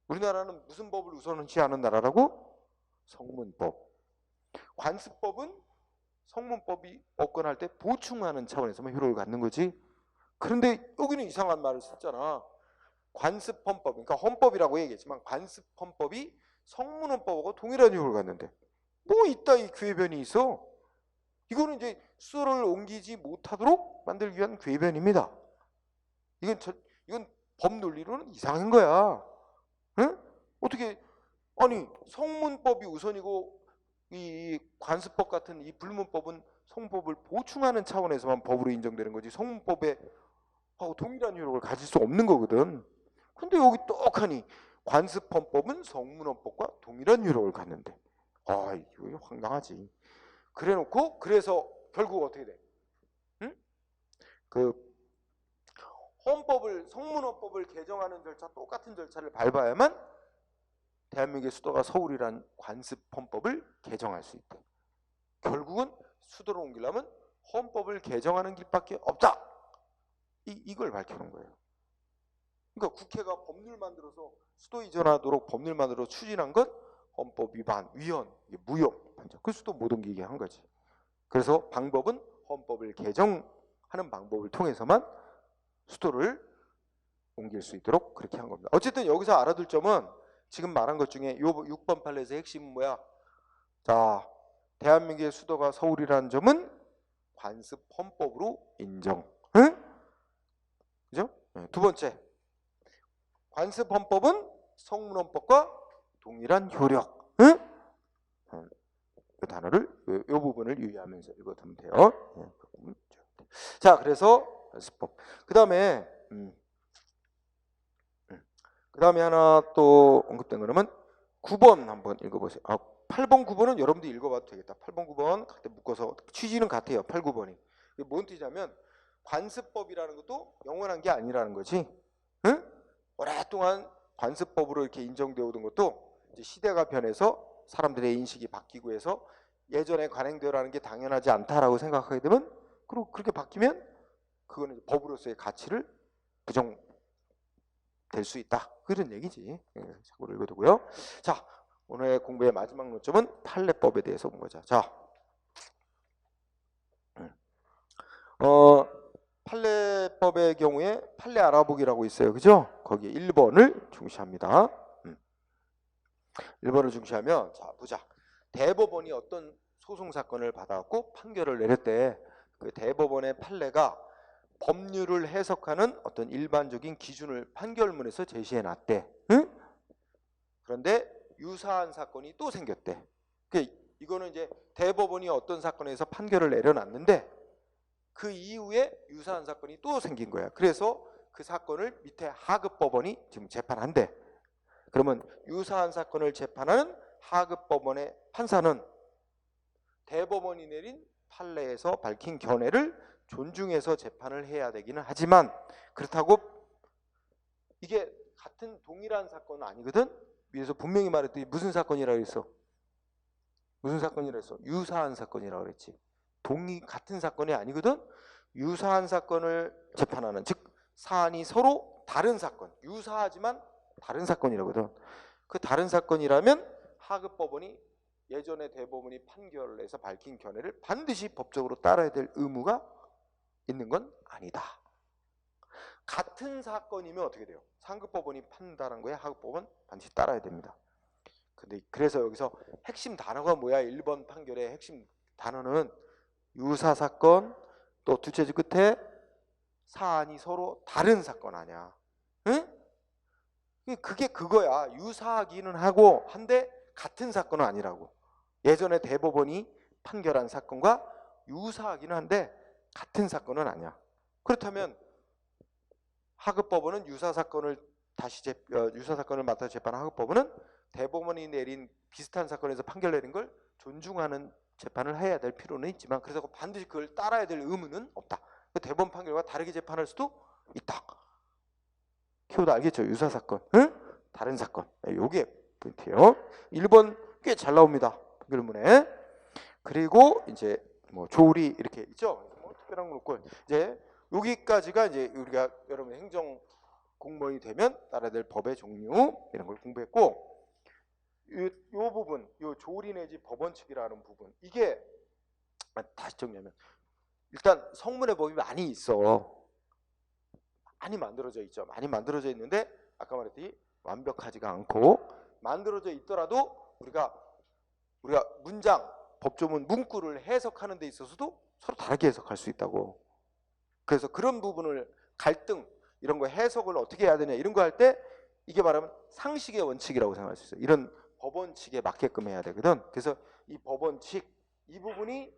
Speaker 1: 우리나라는 무슨 법을 우선시하는 나라라고? 성문법. 관습법은 성문법이 업권할 때 보충하는 차원에서만 효력을 갖는 거지. 그런데 여기는 이상한 말을 썼잖아. 관습헌법, 그러니까 헌법이라고 얘기했지만 관습헌법이 성문헌법하고 동일한 효력을 갖는데 뭐 이따 이 궤변이 있어. 이거는 이제 수도를 옮기지 못하도록 만들기 위한 궤변입니다. 이건 법 논리로는 이상한 거야. 응? 어떻게 아니 성문법이 우선이고 이 관습법 같은 이 불문법은 성문법을 보충하는 차원에서만 법으로 인정되는 거지 성문법에 하고 동일한 효력을 가질 수 없는 거거든. 근데 여기 똑하니 관습헌법은 성문헌법과 동일한 효력을 갖는데 이거 황당하지. 그래놓고 그래서 결국 어떻게 돼? 응? 그 성문헌법을 개정하는 절차 똑같은 절차를 밟아야만 대한민국의 수도가 서울이란 관습헌법을 개정할 수 있대. 결국은 수도를 옮기려면 헌법을 개정하는 길밖에 없다. 이걸 밝혀놓은 거예요. 그러니까 국회가 법률 만들어서 수도 이전하도록 법률 만들어 추진한 것 헌법 위반, 위헌, 무효. 그 수도 못 옮기게 한 거지. 그래서 방법은 헌법을 개정하는 방법을 통해서만 수도를 옮길 수 있도록 그렇게 한 겁니다. 어쨌든 여기서 알아둘 점은 지금 말한 것 중에 요 6번 판례에서 핵심은 뭐야? 자, 대한민국의 수도가 서울이라는 점은 관습 헌법으로 인정. 응? 그죠? 두 번째, 관습 헌법은 성문헌법과 동일한 효력. 응? 그 단어를 요 부분을 유의하면서 읽어두면 돼요. 자, 그래서 관습법. 그 다음에 하나 또 언급된 거는 9번 한번 읽어보세요. 8번, 9번은 여러분들 읽어봐도 되겠다. 8번, 9번 각각 묶어서 취지는 같아요. 8, 9번이. 이게 뭔 뜻이냐면 관습법이라는 것도 영원한 게 아니라는 거지. 응? 오랫동안 관습법으로 이렇게 인정되어 오던 것도 이제 시대가 변해서 사람들의 인식이 바뀌고 해서 예전에 관행되어라는 게 당연하지 않다라고 생각하게 되면 그리고 그렇게 바뀌면 그거는 법으로서의 가치를 부정될 수 있다. 그런 얘기지. 참고로 읽어두고요. 자, 오늘 공부의 마지막 논점은 판례법에 대해서 본 거죠. 자, 판례법 대법의 경우에 판례 알아보기라고 있어요. 그죠? 거기에 1번을 중시합니다. 1번을 중시하면, 자 보자. 대법원이 어떤 소송 사건을 받아갖고 판결을 내렸대. 그 대법원의 판례가 법률을 해석하는 어떤 일반적인 기준을 판결문에서 제시해 놨대. 응? 그런데 유사한 사건이 또 생겼대. 이거는 이제 대법원이 어떤 사건에서 판결을 내려놨는데 그 이후에 유사한 사건이 또 생긴 거야. 그래서 그 사건을 밑에 하급 법원이 지금 재판한대. 그러면 유사한 사건을 재판하는 하급 법원의 판사는 대법원이 내린 판례에서 밝힌 견해를 존중해서 재판을 해야 되기는 하지만, 그렇다고 이게 같은 동일한 사건은 아니거든. 위에서 분명히 말했더니 무슨 사건이라고 했어? 무슨 사건이라고 했어? 유사한 사건이라고 그랬지. 같은 사건이 아니거든. 유사한 사건을 재판하는, 즉 사안이 서로 다른 사건, 유사하지만 다른 사건이라거든. 그 다른 사건이라면 하급 법원이 예전에 대법원이 판결을 해서 밝힌 견해를 반드시 법적으로 따라야 될 의무가 있는 건 아니다. 같은 사건이면 어떻게 돼요? 상급 법원이 판단한 거에 하급 법원 반드시 따라야 됩니다. 근데 그래서 여기서 핵심 단어가 뭐야? 1번 판결의 핵심 단어는 유사 사건, 또 둘째 줄 끝에 사안이 서로 다른 사건 아니야. 응? 그게 그거야. 유사하기는 하고 한데 같은 사건은 아니라고. 예전에 대법원이 판결한 사건과 유사하기는 한데 같은 사건은 아니야. 그렇다면 하급법원은 유사 사건을 맡아 재판한 하급법원은 대법원이 내린 비슷한 사건에서 판결 내린 걸 존중하는 재판을 해야 될 필요는 있지만, 그래서 반드시 그걸 따라야 될 의무는 없다. 대법원 판결과 다르게 재판할 수도 있다. 키워드 알겠죠? 유사 사건, 응? 다른 사건. 요게 포인트예요. 1번 꽤 잘 나옵니다. 판결문에. 그리고 이제 뭐 조리 이렇게 있죠. 뭐 특별한 거 없고 이제 여기까지가 이제 우리가 여러분 행정 공무원이 되면 따라야 될 법의 종류 이런 걸 공부했고, 요 부분, 요 조리 내지 법원 측이라는 부분, 이게 다시 정리하면 일단 성문의 법이 많이 있어. 많이 만들어져 있죠. 많이 만들어져 있는데 아까 말했듯이 완벽하지가 않고, 만들어져 있더라도 우리가 문장, 법조문, 문구를 해석하는 데 있어서도 서로 다르게 해석할 수 있다고. 그래서 그런 부분을 갈등, 이런 거 해석을 어떻게 해야 되냐 이런 거 할 때 이게 말하면 상식의 원칙이라고 생각할 수 있어요. 이런 법원칙에 맞게끔 해야 되거든. 그래서 이 법원칙, 이 부분이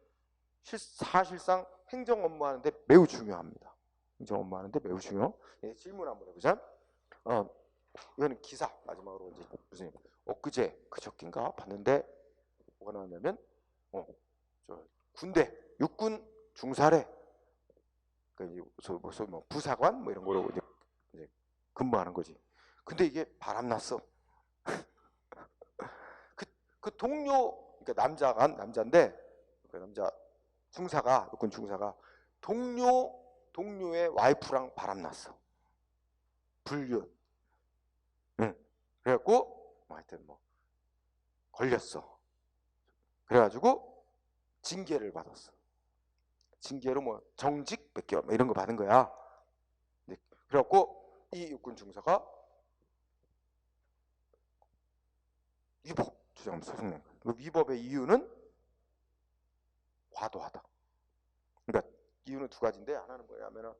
Speaker 1: 사실상 행정 업무하는데 매우 중요합니다. 행정 업무하는데 매우 중요. 예, 질문 한번 해보자. 이거는 기사 마지막으로 이제 무슨 엊그제 그저께인가 봤는데 뭐가 나왔냐면 저 군대 육군 중사래, 그러니까 뭐 부사관 뭐 이런 거로 이제 근무하는 거지. 근데 이게 바람났어. 그 동료, 그러니까 남자인데 그 남자 중사가, 육군 중사가 동료의 와이프랑 바람났어. 불륜. 응. 그래갖고 하여튼 뭐 걸렸어. 그래가지고 징계를 받았어. 징계로 뭐 정직 몇 개월 이런 거 받은 거야. 그래갖고 이 육군 중사가 위법 주장하면서 소송 낸 거야. 그 위법의 이유는 과도하다. 그러니까 이유는 두 가지인데, 하나는 뭐냐면은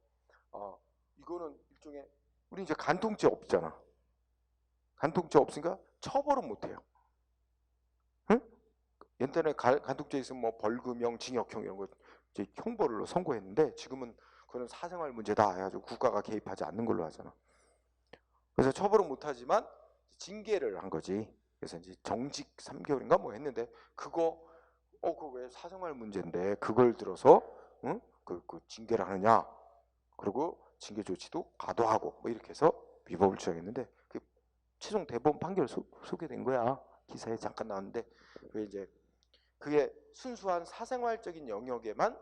Speaker 1: 이거는 일종의, 우리 이제 간통죄 없잖아. 간통죄 없으니까 처벌은 못 해요. 응? 옛날에 간통죄 있으면 뭐 벌금형, 징역형 이런 거 이제 형벌로 선고했는데, 지금은 그건 사생활 문제다 해가지고 국가가 개입하지 않는 걸로 하잖아. 그래서 처벌은 못 하지만 징계를 한 거지. 그래서 이제 정직 3개월인가 뭐 했는데, 그거 왜 사생활 문제인데 그걸 들어서 응? 그 징계를 하느냐. 그리고 징계 조치도 과도하고 뭐 이렇게 해서 위법을 주장했는데, 그 최종 대법원 판결 소개된 거야. 기사에 잠깐 나왔는데, 그게 순수한 사생활적인 영역에만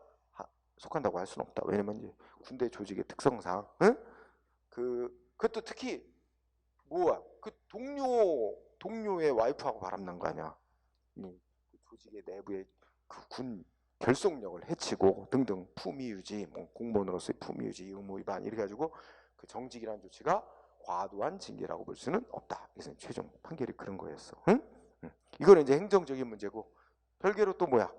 Speaker 1: 속한다고 할 수는 없다. 왜냐면 이제 군대 조직의 특성상, 응? 그것도 특히 그 동료의 와이프하고 바람난 거 아니야. 그 조직의 내부의 그 군 결속력을 해치고 등등 품위 유지, 뭐 공무원으로서의 품위 유지, 의무 위반 이렇게 가지고 그 정직이라는 조치가 과도한 징계라고 볼 수는 없다. 그래서 최종 판결이 그런 거였어. 응? 이거는 이제 행정적인 문제고 별개로 또 뭐야?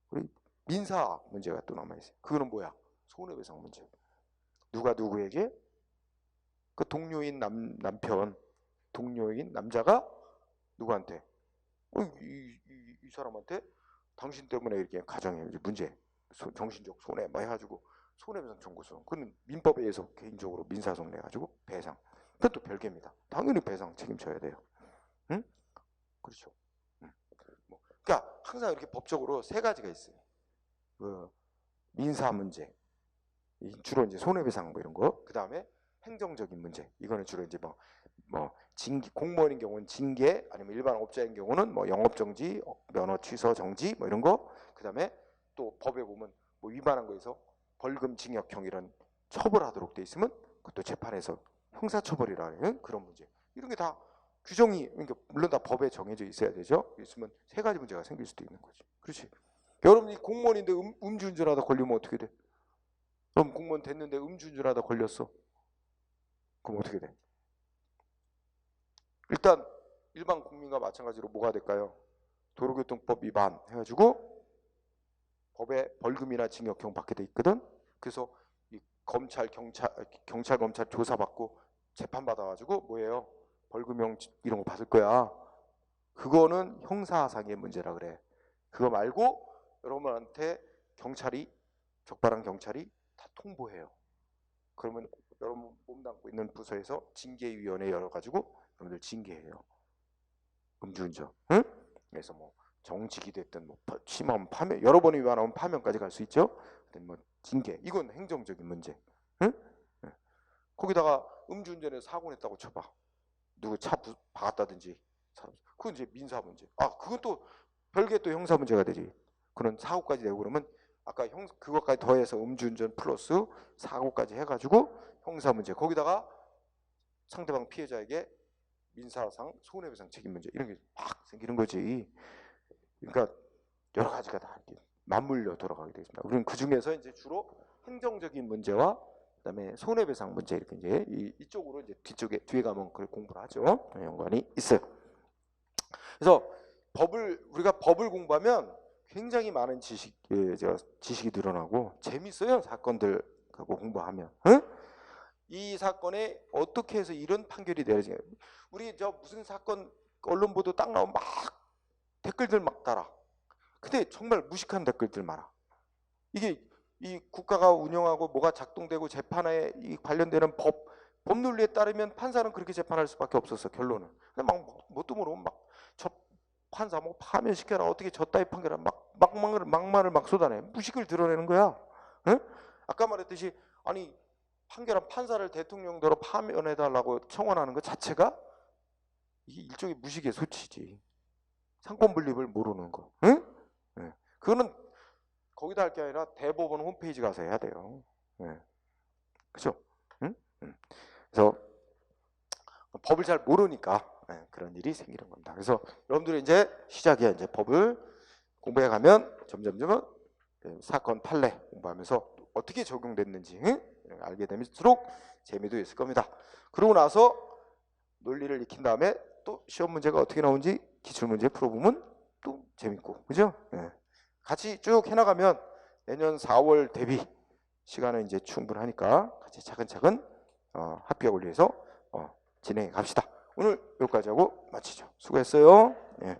Speaker 1: 우리 민사 문제가 또 남아 있어요. 그거는 뭐야? 손해배상 문제. 누가 누구에게 그 동료인 남편, 동료인 남자가 누구한테 이 사람한테 당신 때문에 이렇게 가정에 문제, 정신적 손해 뭐 해가지고 손해배상 청구서. 그건 민법에 의해서 개인적으로 민사소송 내가지고 배상. 그것도 별개입니다. 당연히 배상 책임져야 돼요. 응? 그렇죠. 뭐, 그러니까 항상 이렇게 법적으로 세 가지가 있어요. 그 민사 문제, 주로 이제 손해배상 뭐 이런 거. 그 다음에 행정적인 문제. 이거는 주로 이제 뭐 징계, 공무원인 경우는 징계, 아니면 일반 업자인 경우는 뭐 영업 정지, 면허 취소 정지 뭐 이런 거. 그 다음에 또 법에 보면 뭐 위반한 거에서 벌금, 징역형 이런 처벌하도록 돼 있으면 그것도 재판에서 형사처벌이라는 그런 문제. 이런 게 다 규정이, 그러니까 물론 다 법에 정해져 있어야 되죠. 있으면 세 가지 문제가 생길 수도 있는 거지. 그렇지. 여러분이 공무원인데 음주운전하다 걸리면 어떻게 돼? 그럼 공무원 됐는데 음주운전하다 걸렸어. 그럼 어떻게 돼? 일단 일반 국민과 마찬가지로 뭐가 될까요? 도로교통법 위반 해가지고 법에 벌금이나 징역형 받게 돼 있거든. 그래서 이 검찰, 경찰 검찰 조사받고 재판 받아가지고 뭐예요? 벌금형 이런 거 받을 거야. 그거는 형사상의 문제라 그래. 그거 말고 여러분한테 경찰이, 적발한 경찰이 다 통보해요. 그러면 여러분 몸담고 있는 부서에서 징계위원회 열어가지고 여러분들 징계해요. 음주운전. 응? 그래서 뭐 정직이 됐든 뭐 침범, 파면, 여러 번 위반하면 파면까지 갈 수 있죠. 뭐 징계. 이건 행정적인 문제. 응? 응. 거기다가 음주운전에서 사고 냈다고 쳐봐. 누구 차 박았다든지. 그건 이제 민사 문제. 아, 그건 또 별개 또 형사 문제가 되지. 그런 사고까지 내고 그러면 아까 그것까지 더해서 음주운전 플러스 사고까지 해가지고 형사 문제. 거기다가 상대방 피해자에게 민사상 손해배상 책임 문제 이런 게 막 생기는 거지. 그러니까 여러 가지가 다 이렇게 맞물려 돌아가게 되겠습니다. 우리는 그 중에서 이제 주로 행정적인 문제와 그다음에 손해배상 문제 이렇게 이제 이쪽으로 이제 뒤에 가면 그걸 공부를 하죠. 연관이 있어요. 그래서 우리가 법을 공부하면 굉장히 많은 지식이 늘어나고 재밌어요. 사건들 갖고 공부하면. 응? 이 사건에 어떻게 해서 이런 판결이 내려지냐. 우리 무슨 사건 언론 보도 딱 나오면 막 댓글들 막 달아. 근데 정말 무식한 댓글들 많아. 이게 이 국가가 운영하고 뭐가 작동되고 재판에 관련되는 법 논리에 따르면 판사는 그렇게 재판할 수밖에 없었어. 결론은. 근데 막 뭣도 모르면 막 저 판사 뭐 파면시켜라, 어떻게 졌다이 판결을 막말을 막 쏟아내. 무식을 드러내는 거야. 응? 아까 말했듯이 아니 판결한 판사를 대통령대로 파면해달라고 청원하는 것 자체가 이게 일종의 무식의 소치지. 상권 분립을 모르는 거. 응? 네. 그거는 거기다 할 게 아니라 대법원 홈페이지 가서 해야 돼요. 네. 그죠? 응? 응. 그래서 법을 잘 모르니까 네, 그런 일이 생기는 겁니다. 그래서 여러분들이 이제 시작이야. 이제 법을 공부해 가면 점점점 사건 판례 공부하면서 어떻게 적용됐는지 응? 알게 될수록 재미도 있을 겁니다. 그러고 나서 논리를 익힌 다음에 또 시험 문제가 어떻게 나오는지 기출문제 풀어보면 또 재밌고, 그죠? 네. 같이 쭉 해나가면 내년 4월 대비 시간은 이제 충분하니까 같이 차근차근 합격을 위해서 진행해 갑시다. 오늘 여기까지 하고 마치죠. 수고했어요. 네.